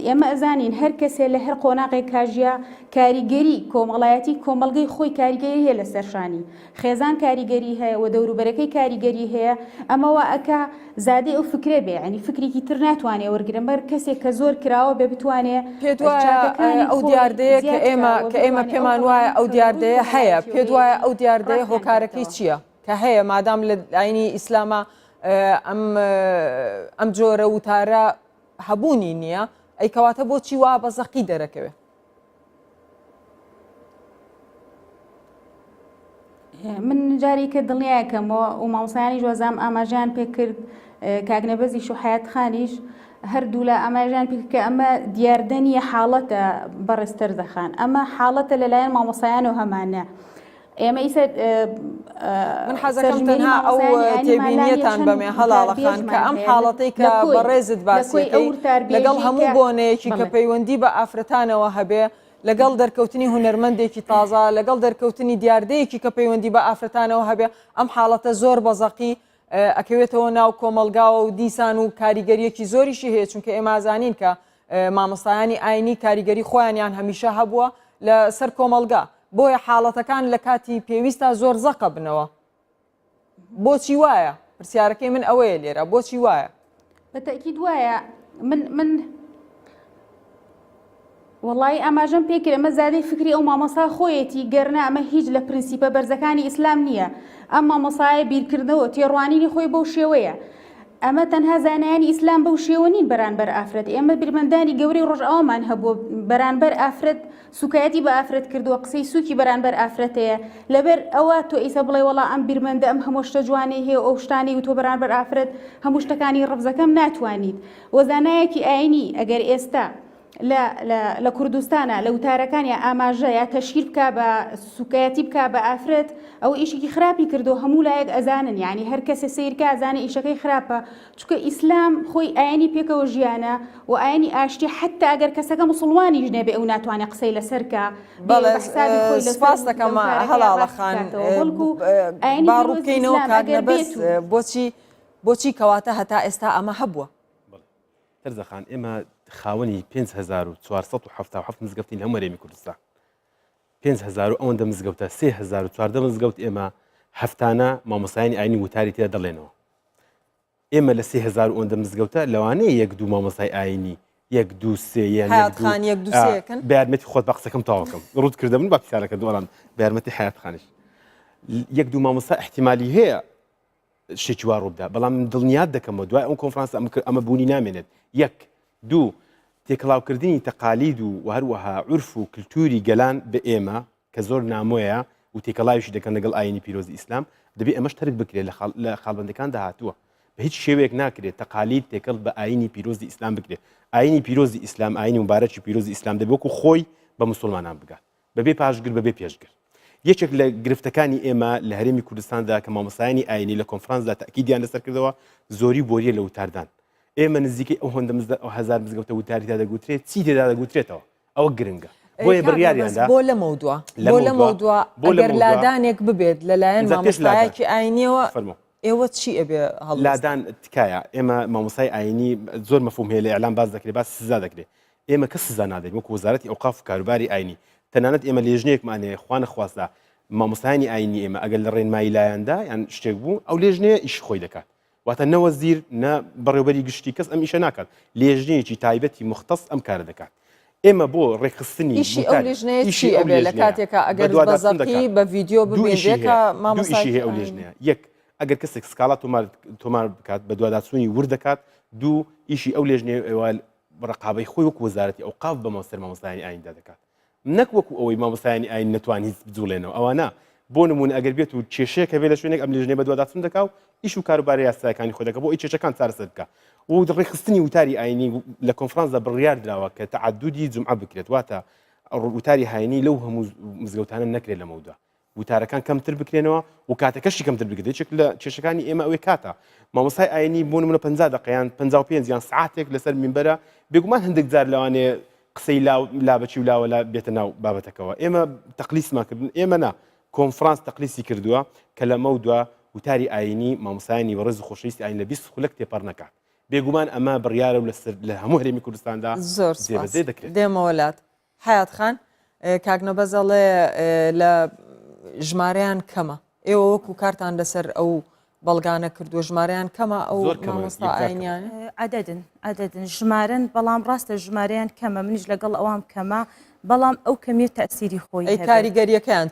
[SPEAKER 13] ئێمە ئەزانین هەر کەسێ لە هەر قۆناقێک کاژیا کاریگەری کۆمەڵایەتی کۆمەلگەی خۆی کاریگەری هەیە لە سەرشانی خێزان کاریگەری هەیە و دەوروبەرەکەی کاریگەری هەیە ئەمەوە ئەکا زادەی ئەو فکرێ بێ ینی فکرێکی تر ناتوانێت وەرگرن بەر کەسێک کە زۆر کراوە بێ بتوانێت
[SPEAKER 1] پێت وایە ئەو دیاردەیە کە ئێمە پێمان وایە ئەو دیاردەیە هەیە پێت وایە ئەو دیاردەیە هۆکارەکەی چییە کە هەیە مادام لە ئاینی ئیسلامە ئەم جۆرە وتارە هەبوونی نییە ئەی کەواتە بۆچی وا بەزەقی دەرەکەوێت
[SPEAKER 13] من جاری کە دڵنیایەکەمەوە و مامۆسایانی جۆزام ئاماژیان پێ کرد کاگنەبەزیش و حیات خانیش هەردوو لە ئاماژیان پێ کە ئەمە دیاردەنیە حاڵەتە بەڕێستەر دەخان ئەمە حاڵەتە لەلایەن مامۆسایانەوە هەمانە ئێمە ئیسە
[SPEAKER 1] من حەزەکەم تەنها ئەو تێبینیەتان بەمێ هەڵاڵەخان کە ئەم حاڵەتەی کە بەڕێزت باسیەکەی لەگەڵ هەموو بۆنەیەکی کە پەیوەندی بە ئافرەتانەوە هەبێ لەگەڵ دەرکەوتنی هونەرمەندێکی تازە لەگەڵ دەرکەوتنی دیاردەیەکی کە پەیوەندی بە ئافرەتانەوە هەبێ ئەم حاڵەتە زۆر بەزەقی ئەکەوێتەوە ناو کۆمەلگاوە و دیسان و کاریگەریەکی زۆریشی هەیە چونکە ئێمە ئازانین کە مامۆستایانی ئاینی کاریگەری خۆیانیان هەمیشە هەبووە لە سەر کۆمەلگا بۆیە حاڵەتەکان لە کاتی پێویستە زۆر زەقە بنەوە بۆچی وایە پرسیارەکەی من ئەوەیە لێرە بۆچی وایە
[SPEAKER 13] بەتەکید وایە من وڵی ئاماژەم پێکرد ئەمە زادەی فکری ئەو مامۆسا خۆیەتی گەرنا ئەمە هیچ لە پرینسیپە بەرزەکانی ئیسلام نییە ئەم مامۆسایە بیرکردنەوە تێڕوانینی خۆی بەو شێوەیە ئەمە تەنها زانایانی ئیسلام بەو شێوە نین بەرانبەر ئافرەت ئێمە بیرمەندانی گەورەی ڕۆژ ئەومان هەبوو بەرانبەر ئافرەت سوکایەتی بە ئافرەت کردووە قسەی سوکی بەرانبەر ئافرەتەیە لەبەر ئەوە تۆ ئیسە بڵێ وڵا ئەم بیرمەندە ئەم هەموو شتە جوانەی هەیە ئەو شتانی و تۆ بەرانبەر ئافرەت هەموو شتەکانی ڕەفزەکەم ناتوانیت وەزانایەکی ئاینی ئەگەر ئێستا لە کوردستانە لە وتارەکان یا ئاماژە یا تەشیر بکە بە سوکایەتی بکە بە ئافرەت ئەو ئیشێکی خراپی کردو هەموو لایەک ئەزانن یعنی هەر کەسە سیرکە ئازانە ئیشەکەی خراپە چونکە ئیسلام خۆی ئاینی پێکەوە ژیانە و ئاینی ئاشتی حتا ئەگەر کەسەکە مسلمانی ژنێ بێ ئەو ناتوانێت قسەی لەسەرکە
[SPEAKER 1] سپاس دەکەم هەڵاڵەخان باڕووکەینەوە کاگنەبەست بۆچی کەواتە هەتا ئێستا ئەمە هەبووە
[SPEAKER 11] تەرزەخان ئێمە خاوەنی 5477 مزگەوتین هەموو هەرێمی کوردستان 5000 ئەوەندە مزگەوتە 3400 مزگەوت ئێمە هەفتانە مامۆسایانی ئاینی وتاری تێدا دەڵێنەوە ئێمە لە 3000 ئەوەندە مزگەوتە لەوانەیە یەک دوو مامۆسای ئاینی یەک دوو سێ
[SPEAKER 1] حیاتخان یەک دوو سێکن
[SPEAKER 11] بە یارمەتی خۆت بە قسەکەم تاواکەم ڕوود کردەمن با پیسارەکە دووەڵام بە یارمەتی حیاتخانیش یەک دوو مامۆسا احتیمالی هەیە شتێکی وا ڕووبدا بەڵام دڵنیات دەکەمەوە دوای ئەم کۆنفرانس ئەمە بوونی نامێنێت یەک دوو تێکڵاوکردنی تەقالید و هەروەها عورف و کللتوری گەلان بە ئێمە کە زۆر نامۆیە و تێکەڵاویشی دەکەن لەگەڵ ئاینی پیرۆزی ئیسلام دەبێت ئەمەش تەرک بکرێت لە خاڵبەندەکان داهاتووە بە هیچ شێوەیەک ناکرێت تەقالید تێکەڵ بە ئاینی پیرۆزی ئیسلام بکرێت ئاینی پیرۆزی ئیسلام ئاینی مبارەکی پیرۆزی ئیسلام دەبێت وەکو خۆی بە مسلمانان بگات بەبێ پاشگر بەبێ پێشگر یەکێک لە گرفتەکانی ئێمە لە هەرێمی کوردستاندا کە مامۆسایانی ئاینی لە کۆنفرانسدا تاکیدیان لەسەر کردەوە زۆری بۆریە لە وتاردان ئێمە نزیکەی ئەو هەندە هزار مزگەوتە وتاری تا دەگوترێت چی تێدا دەگوترێتەوە ئەوە گرنگە بۆیە بڕیاریاندا
[SPEAKER 1] بۆ لە مەودووە ئەگەر لادانێک ببێت لەلایەن مامۆستایەکی ئاینیەوە ئێوە چی ئەبێ هەڵ
[SPEAKER 11] لادان تکایە ئێمە مامۆسای ئاینی زۆر مەفهوم هەیە لە ئێعلام باز دەکرێت باس سزا دەکرێت ئێمە کە سزا نادەین وەکو وەزارەتی ئەوقاف و کاروباری ئاینی تەنانەت ئێمە لێژنەیەکمانەیە خوا نەخواستا مامۆستایانی ئاینی ئێمە ئەگەر لە ڕێنمایی لایەندا یان شتێک بوو ئەو لێژنەیە ئیش خۆی دەکات واتە نەوە زیر نە بەڕێوەبەری گشتی کەس ئەم ئیشە ناکات لێژنەیەکی تایبەتی مختص ئەم کارە دەکات ئێمە بۆ ڕێکخستنی
[SPEAKER 1] ئیشی ئەو لێژنەیە ئەبێ لە کاتێکە ئەگەر بەزەقی بە ڤیدیۆ ببینێکە
[SPEAKER 11] مامۆسایشی ئەو لێژنەیە یەک ئەگەر کەسێک سکاڵا تۆمار بکات بە دوواداچوونی ور دەکات دوو ئیشی ئەو لێژنەیە ئێوە ڕقابەی خۆی وەکو وەزارەتی ئەوقاف بە مامۆستەر مامۆستایانی ئایندا دەکات نەک وەکو ئەوەی مامۆستایانی ئاین نەتوانین بجوڵێنەوە ئەوانە بۆ نمونە ئەگەر بێت و کێشەیەکە بێت لە شوێنێک ئەم لێژنەیە بە دوواداچوون دەکات ئیش و کاروباری یاساکانی خۆی دەکات بۆ ئەی کێشەکان چارەسەر بکات و ڕێکخستنی وتاری ئاینی لە کۆنفرانسدا بڕیار دراوە کە تەعەدودی جومعە بکرێت واتە وتاری هاینی لەو هەموو مزگەوتانە نەکرێت لەمەودا وتارەکان کەمتر بکرێنەوە و کاتەکەشی کەمتر بکرێت یەکێک لە کێشەکانی ئێمە ئەوەی کاتە مامۆستای ئاینی بۆ نمونە 50 دقیقەیان 55 یان سعاتێک لەسەر مینبەرە بێگومان هەندێک جار لەوانەیە قسەی لابەچی و لاوەلا بێتە ناو بابەتەکەەوە ئێمە تەقلیسماکردن ئێمە نا کۆنفرانس تەقلیسی کردووە کە لەمە دووە وتاری ئاینی مامۆسایانی وەڕز و خۆشەویستی ئاین لە 20 خولەک تێپەڕ نەکات بێگومان ئەمە بڕیارە و لە هەموو هەرێمی کوردستاندا
[SPEAKER 1] زۆر
[SPEAKER 11] دەکرێت
[SPEAKER 1] دێمەوەلات حیاتخان کاگنەبەزەڵێ لە ژمارەیان کەمە ئێوە وەکو کارتان لەسەر ئەو بەڵگانە کردووە ژمارەیان کەمە ئەو مامۆستا ئاینیان
[SPEAKER 12] عەدەدن ژمارن بەڵام ڕاستە ژمارەیان کەمە منیش لەگەڵ ئەوام کەمە بەڵام ئەو کەمیە تەسیری خۆی
[SPEAKER 1] کاریگەریەکەیان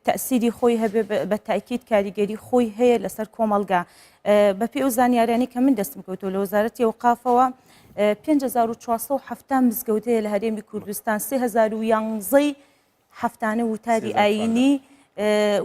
[SPEAKER 12] تەسیری خۆی هەبێ بە تاکید کاریگەری خۆی هەیە لەسەر کۆمەلگا بەپێ ئەو زانیاریانی کە من دەستم کەوتۆ لە وەزارەتی ئەوقافەوە 5470 مزگەوتەیە لە هەرێمی کوردستان 3011 هەفتانە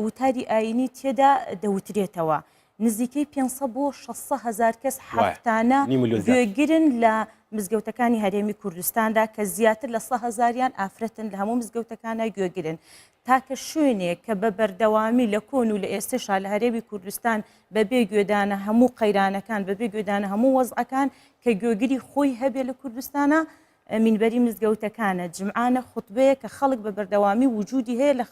[SPEAKER 12] وتاری ئاینی تێدا دەوترێتەوە نزیکەی 500 بۆ 600 هزار کەس هەفتانە گوێگرن لە مزگەوتەکانی هەرێمی کوردستاندا کە زیاتر لە 100 هزاریان ئافرەتن لە هەموو مزگەوتەکانە گوێگرن تاکە شوێنێک کە بە بەردەوامی لە کۆن و لە ئێستشا لە هەرێمی کوردستان بەبێ گوێدانە هەموو قەیرانەکان بەبێ گوێدانە هەموو وەزعەکان کە گوێگری خۆی هەبێ لە کوردستانە مینبەری مزگەوتەکانە جمعانە خوتبەیە کە خەڵک بە بەردەوامی وجودی هەیە لە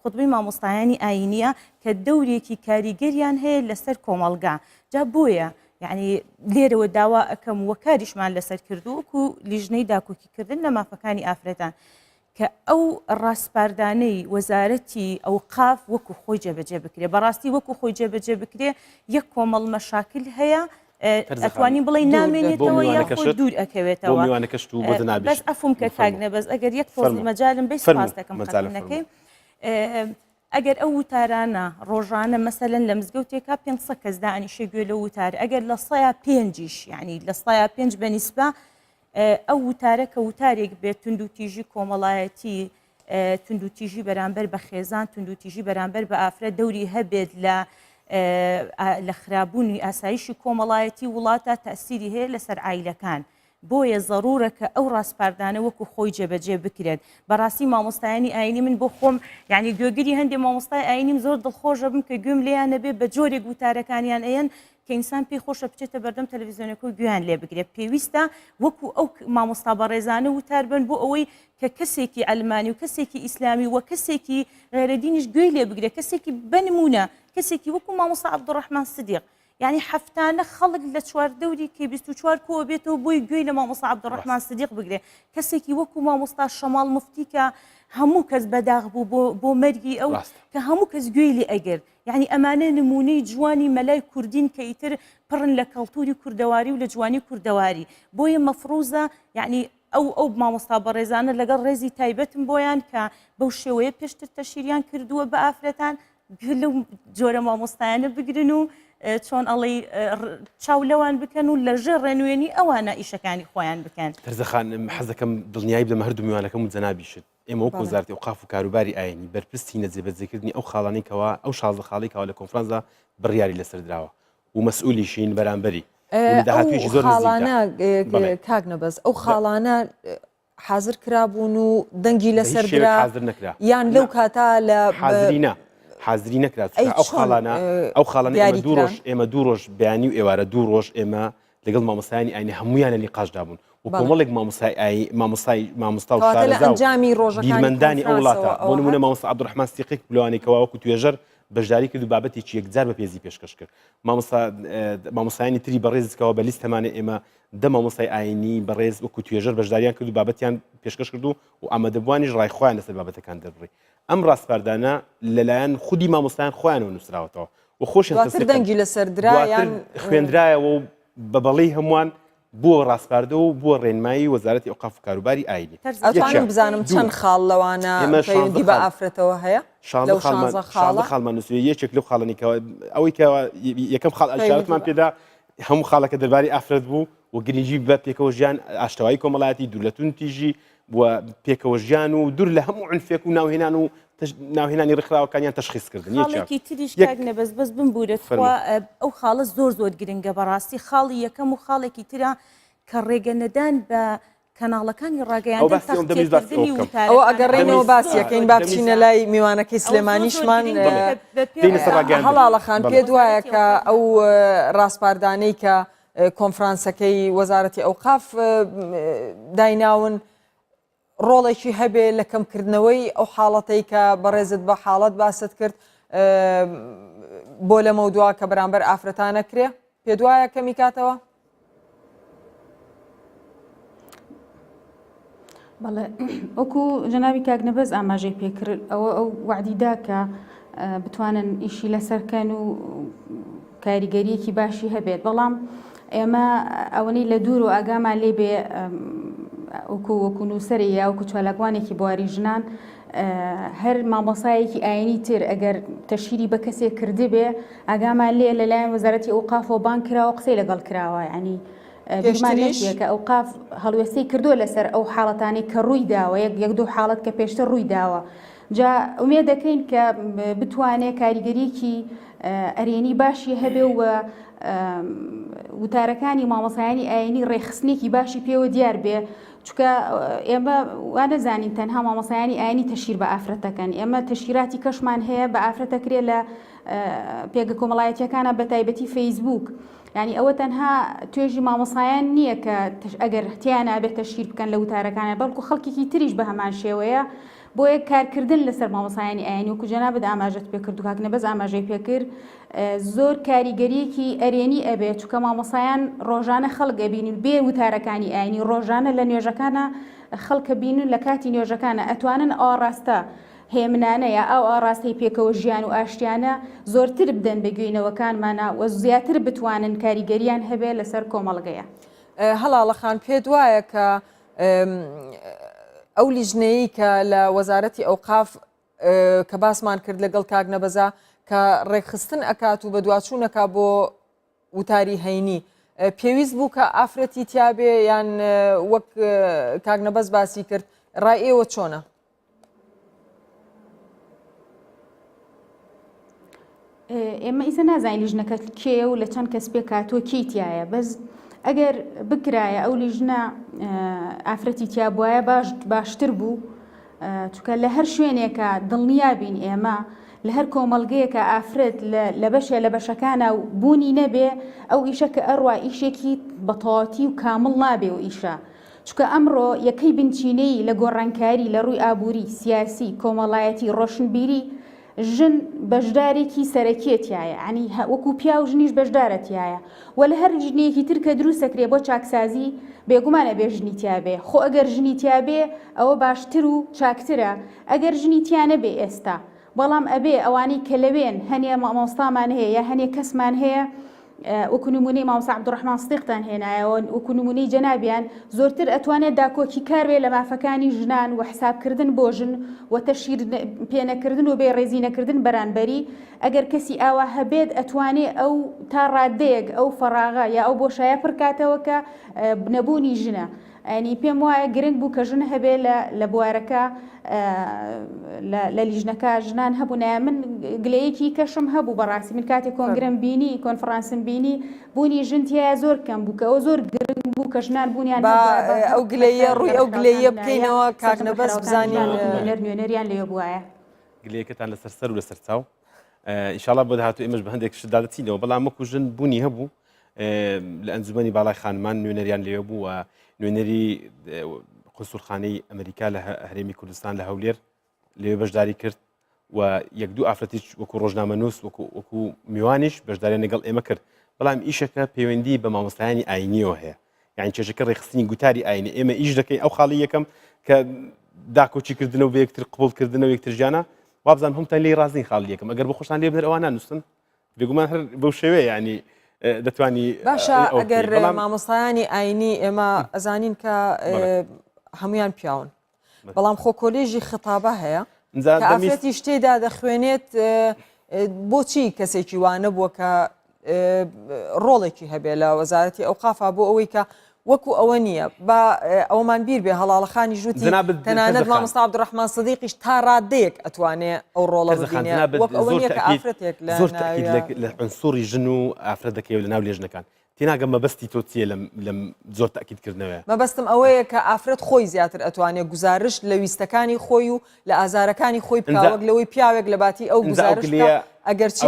[SPEAKER 12] خوتبەی مامۆستایانی ئاینیە کە دەورێکی کاریگەریان هەیە لەسەر کۆمەلگا جا بۆیە یعنی لێرەوە داوا ئەەکەم وە کاریشمان لەسەر کردو وەکو لیژنەی داکۆکیکردن لە مافەکانی ئافرەتان کە ئەو ڕاستپاردانەی وەزارەتی ئەوقاف وەکو خۆی جێبەجێ بکرێ بەڕاستی وەکو خۆی جێبەجێ بکرێ یەک کۆمەڵ مەشاکل هەیە ئەتوانین بڵێ نامێنێتەوە یا خۆی دوور ئەکەوێتەوە بەس ئەفوم کە کاگنە بەس ئەگەر یەک فۆزی مەجالم بێ سپاس دەکەم خەڵەکەی ئەگەر ئەو وتارانە ڕۆژانە مەسەلەن لە مزگەوتێکا 500 کەس دانیشە گوێ لە وتار ئەگەر لە 105 یعنی لە 105 بەنیسبە ئەو وتارە کە وتارێک بێت تونند و تیژی کۆمەڵایەتی تونند و تیژی بەرامبەر بە خێزان تونند و تیژی بەرامبەر بە ئافرەت دەوری هەبێت لە خراببوونی ئاسایشی کۆمەڵایەتی وڵاتە تەسیری هەیە لەسەر عیلەکان بۆیە ضرورە کە ئەو ڕاستپاردانە وەکو خۆی جێبەجێ بکرێت بەڕاستی مامۆستایانی ئاینی من بۆ خۆم یعنی گوێگیری هەندێک مامۆستای ئاینیم زۆر دڵخۆشە بم کە گوێم لێیان نەبێ بە جۆرێک وتارەکانیان ئەیەن کە ئینسان پێی خۆشە بچێتە بەردەم تەلەڤیزیۆنەکە و گویان لێ بگرێت پێویستە وەکو ئەو مامۆستا بەڕێزانە وتار بن بۆ ئەوەی کە کەسێکی ئەلمانی و کەسێکی ئیسلامی و کەسێکی غێرەدینیش گوێی لێ بگرێت کەسێکی بنمونە کەسێکی وەکو مامۆستا عەبدوڕەحمان سدیق يعني حفتانە خەڵک لە چواردەوری کەی 24 کۆ بێتەوە بۆی گوێی لە مامۆستا عەبدوڕەحمان سدیق بگرێ کەسێکی وەکو مامۆستا شەماڵ مفتی کە هەموو کەس بەداغ بوو بۆ مەرگی ئەو کە هەموو کەس گوێی لێ ئەگرت یعنی ئەمانە نمونەی جوانی مەلای کوردین کە ئیتر پڕن لە کەڵتوری کوردەواری و لە جوانی کوردەواری بۆیە مەفروزە یعنی ئەو مامۆستا بەڕێزانە لەگەڵ ڕێزی تایبەتم بۆیان کە بەو شێوەیە پێشتر تەشیریان کردووە بە ئافرەتان لەو جۆرە مامۆستایانە بگرن و چۆن ئەڵێ چاولەوان بکەن و لەژێر ڕێنوێنی ئەوانە ئیشەکانی خۆیان بکەن
[SPEAKER 11] تەرزەخان حەز دەکەم دڵنیایی بدەم هەردوو میوانەکەم و جەنابیشت ئێمە وەکو وەزارەتی ئەوقاف و کاروباری ئاینی بەرپرسی نەجێبەجێکردنی ئەو خاڵانەی کەوا ئەو 16 خاڵی کەوا لە کۆنفرانسدا بڕیاری لەسەر درراوە و مەسئولیشین بەرامبەری
[SPEAKER 1] ئەو خاڵانە کاک نەبەز ئەو خاڵانە حاضر کرابوون و دەنگی لەسەر درا یان لەو کاتا لە
[SPEAKER 11] حاضری نەکرات ئەو خاڵانە ئێمە دوو ڕۆژ بەیانی و ئێوارە دوو ڕۆژ ئێمە لەگەڵ مامۆستایانی ئاینی هەمویانە نیقاشدا بوون و کۆمەڵێک مامۆستا و بیرمەندانی ئەو وڵاتە بۆ نمونە مامۆستا عەبدوڕەحمان سدیقێک پلوانێکەوە وەکو توێژەر بەشداری کرد و بابەتێکی یەکجار بە پێزی پێشکەش کرد مامۆستایانی تری بەڕێزکەوە بە لیستەمانە ئێمە دە مامۆستای ئاینی بەڕێز وەکو توێژەر بەشداریان کرد و بابەتیان پێشکەش کرد و ئامادەبوونیش ڕایخۆیان لەسەر بابەتەکان دەبڕی ئەم ڕاستپاردانە لەلایەن خودی مامۆستایان خۆیانەوە نووسراوەتەوە و خۆشیان
[SPEAKER 1] دەنگی لەسەر درایان
[SPEAKER 11] خوێندرایەوە و بە بەڵی هەمووان بۆ ڕاستپاردە و بۆ ڕێنمایی وەزارەتی ئەوقاف و کاروباری ئاینی
[SPEAKER 1] ئەتوانم بزانم چەند خاڵ لەوانە پەیوەندی بە ئافرەتەوە هەیە
[SPEAKER 11] 16 خاڵمان نووسێ یەکێک لەو خاڵانێکەوە ئەوەی کە یەکەم خاڵ ئەشارەتمان پێدا هەموو خاڵەکە دەرباری ئافرەت بوو و گرنگی بە پێکەوە ژیان ئاشتەوایی کۆمەڵایەتی دوورلەتون تیژی و پێکەوە ژیان و دوور لە هەموو عنفێک و ناوهێنان و ناوهێنانی ڕێکخراوەکانیان تەشخیصکردن
[SPEAKER 12] خاڵێکی تریش کاک نەبەز بەس بمبورێت ئەو خاڵە زۆر گرنگە بەڕاستی خاڵی یەکەم و خاڵێکی ترە کە ڕێگەنەدان بە کەناڵەکانی ڕاگەیاندن تەختێکردنی وتارەکان
[SPEAKER 1] ئەوە ئەگەڕێنەوە باسیەکەین با بچینە لای میوانەکەی سلێمانیشمان هەڵاڵەخان پێ دوایە کە ئەو ڕاستپاردانەی کە کۆنفرانسەکەی وەزارەتی ئەوقاف دایناون ڕۆڵێکی هەبێ لە کەمکردنەوەی ئەو حاڵەتەی کە بەڕێزت بە حاڵەت باست کرد بۆ لە مەودووە کە بەرامبەر ئافرەتانە کرێ پێ دوایە کەمی کاتەوە
[SPEAKER 13] بەڵێ وەکو جەنابی کاک نەبەز ئاماژەی پێکرد ئەو وعدیدا کە بتوانن ئیشی لەسەرکەن و کاریگەریەکی باشی هەبێت بەڵام ئێمە ئەوەی لە دوور و ئاگامان لێ بێ وەکو نووسەری یا وەکو چالاکوانێکی بواری ژنان هەر مامۆسایەکی ئاینی تر ئەگەر تەشیری بە کەسێک کردی بێ ئاگامان لێ لەلایەن وەزارەتی ئەوقاف و بان کراوە قسەی لەگەڵ کراوە ینی بیرمانەیە کە ئەوقاف هەڵوێستەی کردووە لەسەر ئەو حاڵەتانی کە ڕووی داوە یەک دوو حاڵەت کە پێشتر ڕووی داوە جا ئومێ دەکەین کە بتوانێت کاریگەریەکی ئەرێنی باشی هەبێ و وتارەکانی مامۆسایانی ئاینی ڕێخستنێکی باشی پێوە دیار بێ چونکە ئێمە وانەزانین تەنها مامۆسایانی ئاینی تەشیر بە ئافرەتەکەن ئێمە تەشیراتی کەشمان هەیە بە ئافرەتەکرێ لە پێگە کۆمەڵایەتیەکانە بە تایبەتی فەیسبوک ینی ئەوە تەنها توێژی مامۆسایان نییە کە ئەگەر تیان نابێت تەشیر بکەن لە وتارەکانە بەڵکو خەڵکێکی تریش بە هەمان شێوەیە بۆ یەک کارکردن لەسەر مامۆسایانی ئاینی وەکو جەنابەت ئاماژەت پێکرد و کاک نەبەز ئاماژەی پێکرد زۆر کاریگەریەکی ئەرێنی ئەبێت چونکە مامۆسایان ڕۆژانە خەڵک ئەبینن بێ وتارەکانی ئاینی ڕۆژانە لە نوێژەکانە خەڵکە بینن لە کاتی نوێژەکانە ئەتوانن ئاڕاستە هێمنانە یا ئەو ئاڕاستی پێکەوە ژیان و ئاشتیانە زۆرتر بدەن بەگوێینەوەکانمانە و زیاتر بتوانن کاریگەریان هەبێ لەسەر کۆمەڵگەیە
[SPEAKER 1] هەڵاڵەخان پێ دوایە کە ئەو لیژنەیە کە لە وەزارەتی ئەوقاف کە باسمان کرد لەگەڵ کاک نەبەزە کە ڕێکخستن ئەکات و بە دواچوونەکە بۆ وتاری هەینی پێویست بوو کە ئافرەتی تیابێ یان وەک کاک نەبەز باسی کرد ڕای ئێوە چۆنە؟
[SPEAKER 13] ئێمە ئیسە نازانین لیژنەکە کێ و لە چەند کەس پێ کاتووە کیتیایە بەس ئەگەر بکرایە ئەو لیژنە ئافرەتی تیا بواە باشتر بوو چونکە لە هەر شوێنێکە دڵنیابین ئێمە لە هەر کۆمەڵگەیەکە ئافرەت لە بەشێ لە بەشەکانە بوونی نەبێ ئەو ئیشە کە ئەڕوا ئیشێکی بەتەواوەتی و کامڵ نابێ و ئیشە چونکە ئەمڕۆ یەکەی بنچینەی لە گۆڕانکاری لە ڕووی ئابووری سیاسی کۆمەڵایەتی ڕۆشنبیری ژن بەشدارێکی سەرەکیەتیایە عنی وەکو پیا و ژنیش بەشدارەتیایە و لە هەر ژنێکی تر کە دروستەکرێ بۆ چاکسازی بێگومانە بێ ژنی تیابێ خۆ ئەگەر ژنی تیابێ ئەوە باشتر و چاکترە ئەگەر ژنی تیانە بێ ئێستا بەڵام ئەبێ ئەوانەی کە لەوێن هەنێ مامۆستامان هەیە یا هەنێ کەسمان هەیە وەکو نمونەی مامۆستا عەبدوڕەحمان سدیقتان هێنایەوە وەکو نمونەی جەنابیان زۆرتر ئەتوانێت داکۆکی کار بێ لە مافەکانی ژنان و حسابکردن بۆ ژن و تەشیر پێنەکردن و بێڕێزینەکردن بەرانبەری ئەگەر کەسی ئاوا هەبێت ئەتوانێت ئەو تا ڕادەیەک ئەو فەراغا یا ئەو بۆشایە پڕکاتەوە کە نەبوونی ژنە ئەنی پێم وایە گرنگ بوو کە ژن هەبێ لە بوارەکە لە لیژنەکە ژنان هەبوونایە من گلەیەکی کەشم هەبوو بەڕاستی من کاتێک کۆنگرم بینی کۆنفرانسم بینی بوونی ژنتیایە زۆر کەم بوو کە ئەو زۆر گرنگ بوو کە ژنان بوونیان
[SPEAKER 1] ئەو گلەیە ڕووی ئەو گلەیە بکەینەوە کاکنە بەس بزانین
[SPEAKER 13] نوێنەریان لێ بواە
[SPEAKER 11] گلەیەکەتان لەسەر سەر و لەسەر چاو ئینشاءڵڵا بۆ داهاتوو ئێمەش بە هەندێک شتدا دەچینەوە بەڵام وەکو ژن بوونی هەبوو لە ئەنجومەنی باڵای خانمان نوێنەریان لێ بوو و نوێنەری قوسڵخانەی ئەمریکا لە هەرێمی کوردستان لە هەولێر لێ بەشداری کرد و یەک دوو ئافرەتیش وەکو ڕۆژنامەنووس وەکو میوانیش بەشداریان لەگەڵ ئێمە کرد بەڵام ئیشەکە پەیوەندی بە مامۆستایانی ئاینیەوە هەیە یعنی چێژەکە ڕێخستنی گوتاری ئاینی ئێمە ئیش دەکەین ئەو خاڵی یەکەم کە داکۆچیکردنەوە بە یەکتر قبولکردنەوە یەکتر ژیانە وابزان هەمتان لێی ڕازین خاڵی یەکەم ئەگەر بە خۆشان لێ بنەر ئەوان نانووسن بێگومان هەر بەو شێوەیە ینی دەتوانی
[SPEAKER 1] باشە ئەگەر مامۆستایانی ئاینی ئێمە ئەزانین کە هەمویان پیاون بەڵام خۆ کۆلێژی خەتابە هەیە کە ئافرەتی شتێدا دەخوێنێت بۆچی کەسێکی وانە بووە کە ڕۆڵێکی هەبێ لە وەزارەتی ئەوقافا بۆ ئەوەی کە وەکو ئەوە نییە بە ئەومان بیر بێ هەڵاڵەخانی ژووتی تەنانەت مامۆستا عەبدوڕەحمان سدیقیش تا ڕادەیەک ئەتوانێت ئەو ڕۆڵە ببینێ وەک ئەوە نییە کە ئافرەتێک
[SPEAKER 11] زۆر تاکید لە عنسوری ژن و ئافرەت دەکەوێت لە ناو لێژنەکان تێناگەم مەبەستی تۆ چییە لەم زۆر تاکیدکردنەوە
[SPEAKER 1] مەبەستم ئەوەیە کە ئافرەت خۆی زیاتر ئەتوانێت گزارش لە ویستەکانی خۆی و لە ئازارەکانی خۆی بکاوەک لەوەی پیاوێک لە باتی ئەو گزارش ئەگەر چی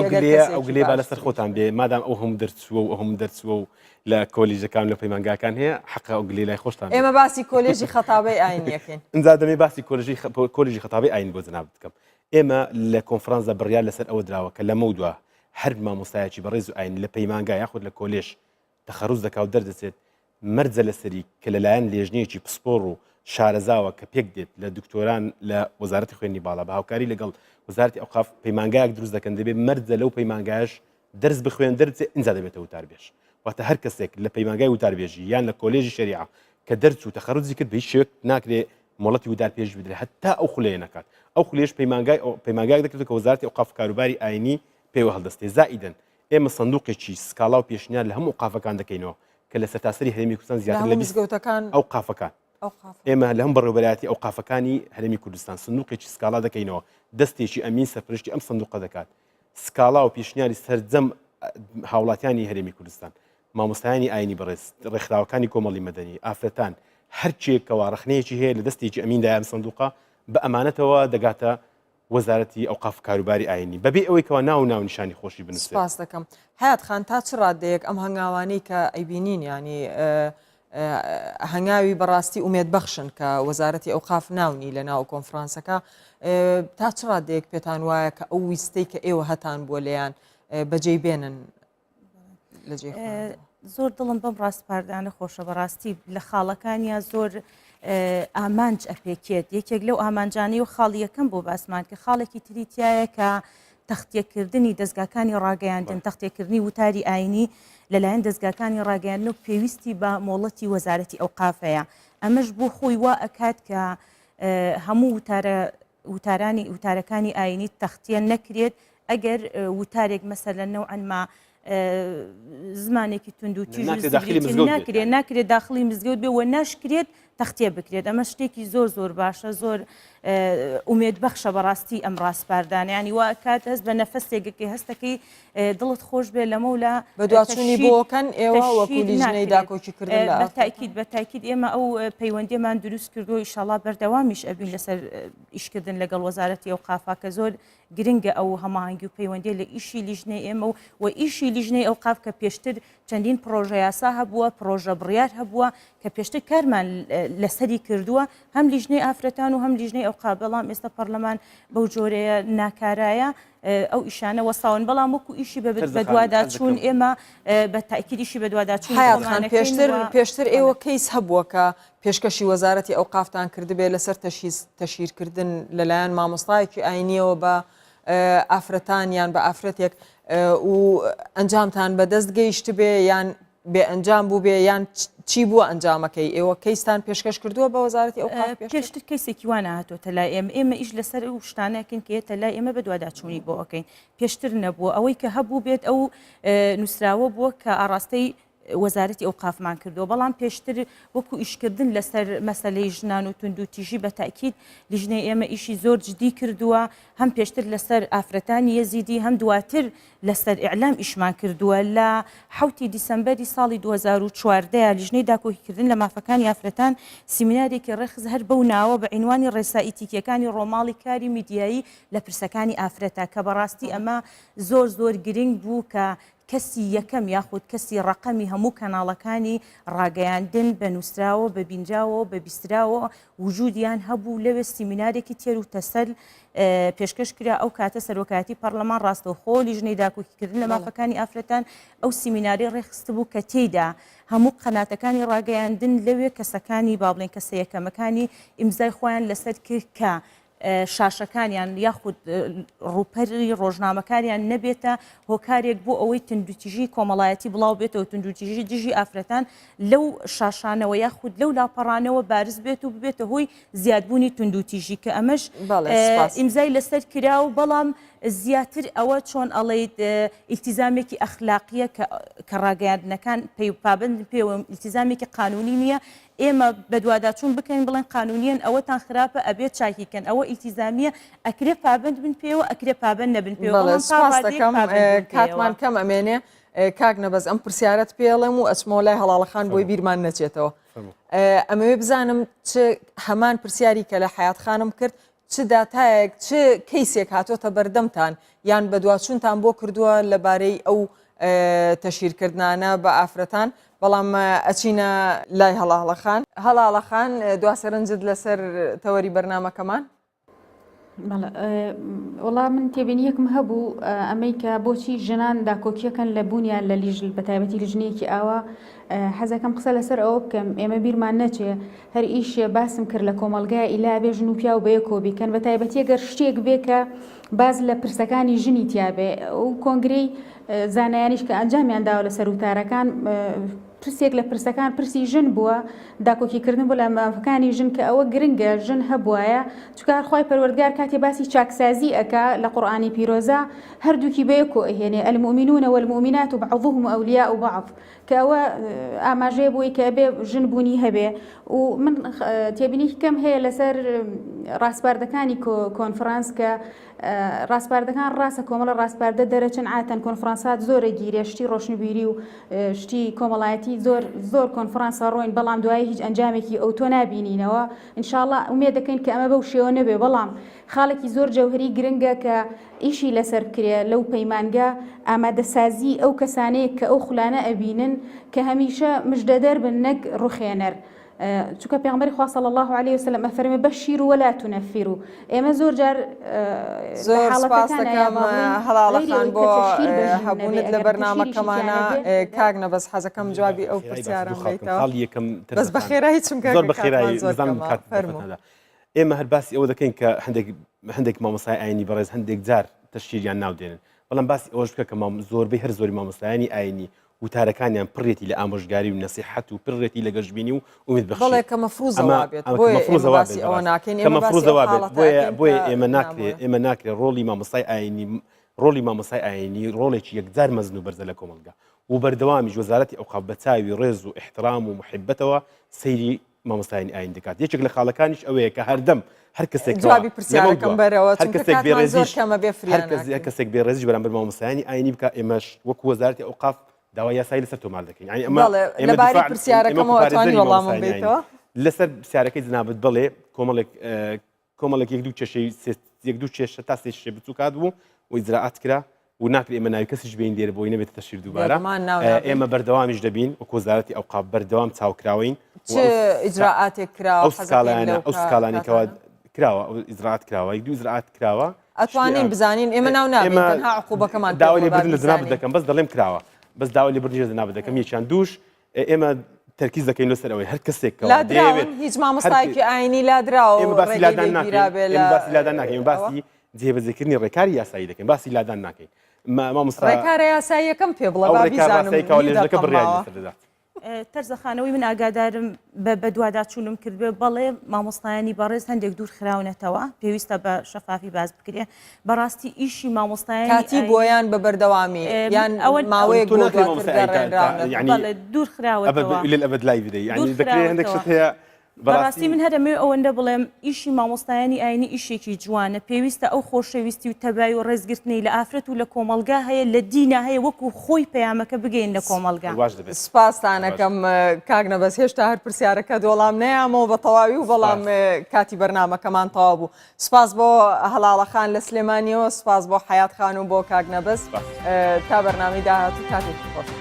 [SPEAKER 11] ئەو گلێ با لەسەر خۆتان بێ مادام ئەو هەموو دەرچووە و هەموو دەرچووە و لە کۆلیژەکان لە پەیمانگاکان هەیە حەقا ئەو گلێ لای خۆشتان
[SPEAKER 1] ئێمە باسی کۆلێژی خەتابەی ئاینیەکەین
[SPEAKER 11] ئینجا دەمێ باسی کۆلیژی خەتابەی ئاین بۆ جەناب بکەم ئێمە لە کۆنفرانسدا بڕیار لەسەر ئەوە دراوە کە لەمە دووە هەر مامۆستایەکی بەڕێز و ئاین لە پەیمانگا یاخود لە کۆلێژ تەخەڕوز دەکا و دەردەچێت مەرجە لەسەری کە لەلایەن لێژنەیەکی پسپۆڕ و شارەزاوە کە پێک دێت لە دکتۆران لە وەزارەتی خوێندنی باڵا بە هاوکاری لەگەڵ وەزارەتی ئەوقاف پەیمانگایەک دروست دەکەن دەبێت مەرجە لەو پەیمانگایش دەرس بخوێن دەرچێت ئینجا دەبێتە وتاربێژ واتە هەر کەسێک لە پەیمانگای وتاربێژی یان لە کۆلێژی شەریعە کە دەرچ و تەخەڕوزی کرد بە هیچ شێوەیەک ناکرێت مۆڵەتی وتارپێژ بدرێت هەتا ئەو خولەیە نەکات ئەو خولێش پەیمانگایەک دەکرێت کە وەزارەتی ئەوقاف کاروباری ئاینی پێوە هەڵدەستێ زائیدەن ئێمە سندوقێکی سکاڵا و پێشنیار لە هەموو قافەکان دەکەینەوە کە لە سەرتاسەری هەرێمی کوردستان زیاتر لە
[SPEAKER 1] مزگەوتەکان
[SPEAKER 11] ئەو قافەکان ئێمە لە هەم بەڕێوەبەرایەتی ئەو قافەکانی هەرێمی کوردستان سندوقێکی سکاڵا دەکەینەوە دەستێکی ئەمین سەرپرشتی ئەم سندوقە دەکات سکاڵا و پێشنیاری سەرجەم هاوڵاتیانی هەرێمی کوردستان مامۆستایانی ئاینی بەڕێز ڕێکخراوەکانی کۆمەڵی مەدەنی ئافرەتان هەرچێکەوە ڕخنەیەکی هەیە لە دەستێکی ئەمیندا ئەم سندوقە بە ئەمانەتەوە دەگاتە وەزارەتی ئەوقاف کاروباری ئاینی بەبێ ئەوەی کەوا ناو نیشانی خۆشی بنووسێت.
[SPEAKER 1] سپاس دەکەم حیات خان تا چ ڕادەیەک ئەم هەنگاوانەی کە ئەیبینین ینی هەنگاوی بەڕاستی ئومێد بەخشن کە وەزارەتی ئەوقاف ناونی لە ناو کۆنفرانسەکە تا چ ڕادەیەک پێتان وایە کە ئەو ویستەی کە ئێوە هەتان بۆ لێیان بەجێی بێنن لە جێ
[SPEAKER 12] زۆر دڵم بەم ڕاستپاردانە خۆشە بەڕاستی لە خاڵەکانیان زۆر ئامانج ئەپێکێت یەکێک لەو ئامانجانی و خاڵیەکەم بۆ باسمان کە خاڵێکی تریتایە کە تەختیەکردنی دەستگاکانی ڕاگەیاندن تەختیەکردنی وتاری ئاینی لەلایەن دەستگاکانی ڕاگەیاندن و پێویستی بە مۆڵەتی وەزارەتی ئەوقافەیە ئەمەش بۆ خۆی وا ئەکات کە هەموو وتارەکانی ئاینی تەختیە نەکرێت ئەگەر وتارێک مەسەلەن نەوعەنما زمانێکی تونند و ناکرێت داخلی مزگەوت بێ و ناشکرێت تەختیە بکرێت ئەمە شتێکی زۆر باشە زۆر ئومێد بەخشە بەڕاستی ئەم ڕاستپاردانیانی وا کات هەست بە نەفەسێکێکی هەستەکەی دڵت خۆش بێ لەمەولا
[SPEAKER 1] بە دوچوونی بۆکەن ئێوە وەکو لیژنەی داکۆکیکردن لە
[SPEAKER 12] بەتاکید ئێمە ئەو پەیوەندیمان دروست کردو ئیشەڵا بەردەوامیش ئەبین لەسەر ئیشکردن لەگەڵ وەزارەتی ئەو قافا کە زۆر گرنگە ئەو هەماهنگگی و پەیوەندی لە ئیشی لیژنەی ئێمە و ئیشی لیژنەی ئەو قاف کە پێشتر چەندین پرۆژە یاسا هەبووە پرۆژە بڕیار هەبووە کە پێشتر کارمان لەسەری کردووە هەم لیژنەی ئافرەتان و هەم لیژنەی ئەو قاف بەڵام ئێستا پەرلەمان بەو جۆرەیە ناکارایە ئەو ئیشانە وەساون بەڵام وەکو ئیشی بە دوواداچوون ئێمە بە تاکیدیشی بە دوواداچوون
[SPEAKER 1] حیاتخان پێشتر ئێوە کەیس هەبووە کە پێشکەشی وەزارەتی ئەو قافتان کردبێ لەسەر تەشیرکردن لەلایەن مامۆستایەکی ئاینیەوە بە ئافرەتان یان بە ئافرەتێک و ئەنجامتان بەدەست گەیشت بێ یان بێ ئەنجام بوو بێ یان چی بووە ئەنجامەکەی ئێوە کەیستان پێشکەش کردووە بە وەزارەتی ئەو
[SPEAKER 12] پێشتر کەیسێکی وانە هاتۆتە لای ئێمە ئیش لەسەر ئەو شتانەکەین کە هێتە لای ئێمە بە دوواداچوونی بۆ ئەوکەین پێشتر نەبووە ئەوەی کە هەبوو بێت ئەو نووسراوە بووە کە ئاڕاستەی وەزارەتی ئەو قافمان کردەوە بەڵام پێشتر وەکو ئیشکردن لەسەر مەسەلەی ژنان و تونند و تیژی بە تاکید لیژنەی ئێمە ئیشی زۆر جدی کردووە هەم پێشتر لەسەر ئافرەتانی یەزیدی هەم دواتر لەسەر ئیعلام ئیشمان کردووە لە 7 دیسەمبەری ساڵی 2014 لیژنەی داکۆکیکردن لە مافەکانی ئافرەتان سیمینارێکی ڕێخز هەر بەو ناوە بە عنوانی ڕێسائیتیکیەکانی ڕۆماڵی کاری میدیایی لە پرسەکانی ئافرەتە کە بەڕاستی ئەمە زۆر گرنگ بوو کە کەسی یەکەم یاخود کەسی ڕقەمی هەموو کەناڵەکانی ڕاگەیاندن بە نووسراوە بە بینجاوە بە بیستراوە وجودیان هەبوو لەوێ سیمینارێکی تێر و تەسەل پێشکەش کرا ئەو کاتە سەرۆکاتی پەرلەمان ڕاستەوخۆ لیژنەی داکۆکیکردن لە مافەکانی ئافرەتان ئەو سیمیناری ڕێخست بوو کە تێیدا هەموو قەناتەکانی ڕاگەیاندن لەوێ کەسەکانی با بڵێن کەسە یەکەمەکانی ئیمزای خۆیان لەسەر کرد کە شاشەکانیان یاخود ڕووپەری ڕۆژنامەکاریان نەبێتە هۆکارێک بۆ ئەوەی تندوتیژی کۆمەڵایەتی بڵاو بێتەوە تندوتیژی دژی ئافرەتان لەو شاشانەوە یاخود لەو لاپەڕانەوە بارز بێت و ببێتە هۆی زیادبوونی تندوتیژی کە ئەمەش ئیمزای لەسەر کرا و بەڵام زیاتر ئەوە چۆن ئەڵێیت ئیلتیزامێکی ئەخلاقیە کە ڕاگەیاندنەکان پابند پێوە ئیلتیزامێکی قانونی نییە ئێمە بە دوواداچوون بکەین بڵێن قانونیان ئەوەتان خراپە ئەبێت چاکیکەن ئەوە ئیلتیزامیە ئەکرێ پابند بن پێوە ئەکرێ پابند نەبن پێوە
[SPEAKER 1] کاتمان کەم ئەمێنێ کاک نەبەز ئەم پرسیارەت پێڵێم و ئەچمەوە لای هەڵاڵەخان بۆی بیرمان نەچێتەوە ئەمەوێ بزانم چ هەمان پرسیاری کە لە حیاتخانم کرد چ داتایەک چ کەیسێک هاتۆتە بەردەمتان یان بە دوچوونتان بۆ کردووە لەبارەی ئەو تەشیرکردانە بە ئافرەتان بەڵام ئەچینە لای هەڵاڵەخان دواسەرنجت لەسەر تەوەری بەرنامەکەمان
[SPEAKER 13] وڵا من تێبینیەکم هەبوو ئەمەی کە بۆچی ژنان داکۆکیەکەن لە بوونیان لە لیژ بە تایبەتی لیژنەیەکی ئاوا حەزەکەم قسە لەسەر ئەوە بکەم ئێمە بیرمان نەچێ هەر ئیش باسم کرد لە کۆمەلگای ئیلا بێ ژن و پیا و بەیەکۆ بیکەن بە تایبەتی گەر شتێک بێ کە باز لە پرسەکانی ژنی تیابێ و کۆنگرەی زانایانیش کە ئەنجامیان داوە لە سەرروتارەکان پرسێک لە پرسەکان پرسی ژن بووە داکۆکیکردن بۆ لە مافەکانی ژن کە ئەوە گرنگە ژن هەبوایە چکار خۆی پەروەردگار کاتی باسی چاکسازی ئەکا لە قورئانی پیرۆزە هەردووکی بەیەکۆ ئەهێنێ المؤمنون والمؤمنات بعضهم أولياء بعض کە ئەوە ئاماژەیە بووی کە بێ ژن بوونی هەبێ و من تێبینی کەم هەیە لەسەر ڕاستپاردەکانی کۆنفرانس کە ڕاستپاردەکان ڕاستە کۆمەڵە ڕاستپاردە دەرەچن ئاتەن کۆنفرانسات زۆرە گیرێ شتی ڕۆشنبیری و شتی کۆمەڵایەتی زۆر کۆنفرانسە ڕۆین بەڵام دوای هیچ ئەنجامێکی ئەو تۆ نابینینەوە ئینشاءڵڵا ئومێد دەکەین کە ئەمە بەو شێوە نەبێ بەڵام خاڵێکی زۆر جەوهری گرنگە کە ئیشی لەسەر کرێ لەو پەیمانگە ئامادەسازی ئەو کەسانەیە کە ئەو خولانە ئەبینن کە هەمیشە مژدەدەر بن نەک ڕوخێنەر چونکە پێغمبەری خوا صلی الله عليه وسلم ئەفەرمێ بەشیر ولا تونەفیروا ئێمە زۆر جار
[SPEAKER 1] زۆر سپاس دەکەم هەڵاڵەخان بۆ هەبوونت لە بەرنامەکەمانە کاک نەبەز حەزەکەم جوابی ئەو پرسیارم بیتەوە بەس بەخێرا هیچم
[SPEAKER 11] زۆر بەخێرایی ئێمە هەر باسی ئەوە دەکەین کە هەندێک مامۆستای ئاینی بەڕێز هەندێک جار تەشیریان ناودێنن بەڵام باسی ئەوەش بکە کە زۆربەی هەر زۆری مامۆستایانی ئاینی وتارەکانیان پڕێتی لە ئامۆژگاری و نەسیحەت و پڕێتی لە گەشتبینی و ئومید بەخشی
[SPEAKER 1] بەڵێ کە مەفروزەوە بێت
[SPEAKER 11] بۆیە ئێمە ناکرێت ڕۆڵی مامۆستای ئاینی ڕۆڵێکی یەکجار مەزن و بەرزە لە کۆمەلگا و بەردەوامیش وەزارەتی ئەوقاف بە چاوی ڕێز و احترام و محبەتەوە سەیری مامۆستایانی ئاین دەکات یەکێک لە خاڵەکانیش ئەوەیە کە هەردەم هەر کەسێک
[SPEAKER 1] جوابی پرسیارەکەم بەرەوە
[SPEAKER 11] هەر کەسێک بێڕێزیش
[SPEAKER 1] کەمە بێ
[SPEAKER 11] هەر کەسێک بێڕێزیش بەرامبەر مامۆستایانی ئاینی بکە ئێمەش وەکو وەزارەتی ئەوقاف داوای یاسایی لەسەر تۆمار دەکەین یعنی ئەمە
[SPEAKER 1] لەبارەی پرسیارەکەمەوە ئەتوانی وەڵامم بێتەوە
[SPEAKER 11] لەسەر پرسیارەکەی جنابەت بڵێ کۆمەڵێک یەک دوو کێشە تا سێ شێ بچوو کات بوو و ئیجراعات کرا و ناکرێ ئێمە ناوی کەسیش بین دێرە بۆی نەبێت تەشیر دووبارە ئێمە بەردەوامیش دەبین وەکو وەزارەتی ئەوقاف بەردەوام چاوکراوین
[SPEAKER 1] ئیجراعاتێک کراوە
[SPEAKER 11] ئەو سکاڵانێکەوە کراوە ئیجراعات کراوە یەک دوو ئیجراعات کراوە
[SPEAKER 1] ئەتوانین بزانین ئێمە ناو نابین تەنها عقوبەکەمان
[SPEAKER 11] داوای لێبوردن لە جنابەت دەکەم بەس دەڵێم کراوە بەس داوای لێبوردنی لە جنابەت دەکەم یەکیان دووش ئێمە تەرکیز دەکەین لەسەر ئەوەی هەر کەسێک
[SPEAKER 1] دەوێت هیچ مامۆستایەکی ئاینی لادراوە
[SPEAKER 11] ئێمە باسی لادان ناکەین باسی جێبەجێکردنی ڕێکاری یاسایی دەکەین باسی لادان ناکەین
[SPEAKER 1] ڕێکارە یاساییەکەم پێ بڵێ
[SPEAKER 12] تەرزەخانەوەی من ئاگادارم بە دوواداچوونم کرد بەڵێ مامۆستایانی بەڕێز هەندێک دوور خراونەتەوە پێویستە بە شەفافی باز بکرێ بەڕاستی ئیشی مامۆستایانی
[SPEAKER 1] کاتی بۆیان بە بەردەوامی یان
[SPEAKER 12] ئەوە
[SPEAKER 1] ماوەیەک
[SPEAKER 12] دوور خراوەتەوە
[SPEAKER 11] لەبەد لای بدەی یعنی دەکرێت هەندێک شت هەیە
[SPEAKER 12] بەڕاستی من هەرمێ ئەوەندە بڵێم ئیشی مامۆستایانی ئاینی ئیشێکی جوانە پێویستە ئەو خۆشەویستی و تەبای و ڕێزگرتنی لە ئافرەت و لە کۆمەلگا هەیە لە دینە هەیە وەکو خۆی پەیامەکە بگەین لە کۆمەلگا
[SPEAKER 1] سپاسانەکەم کاگنە بەس هێشتا هەر پرسیارەکە دۆڵام نەیامەوە بە تەواوی و بەڵام کاتی بەرنامەکەمان تەواو بوو سپاس بۆ هەلاڵەخان لە سلێمانیەوە سپاس بۆ حەیات خان و بۆ کاگنە بەس تا بەرنامەی داهاتوو کاتێکی خۆش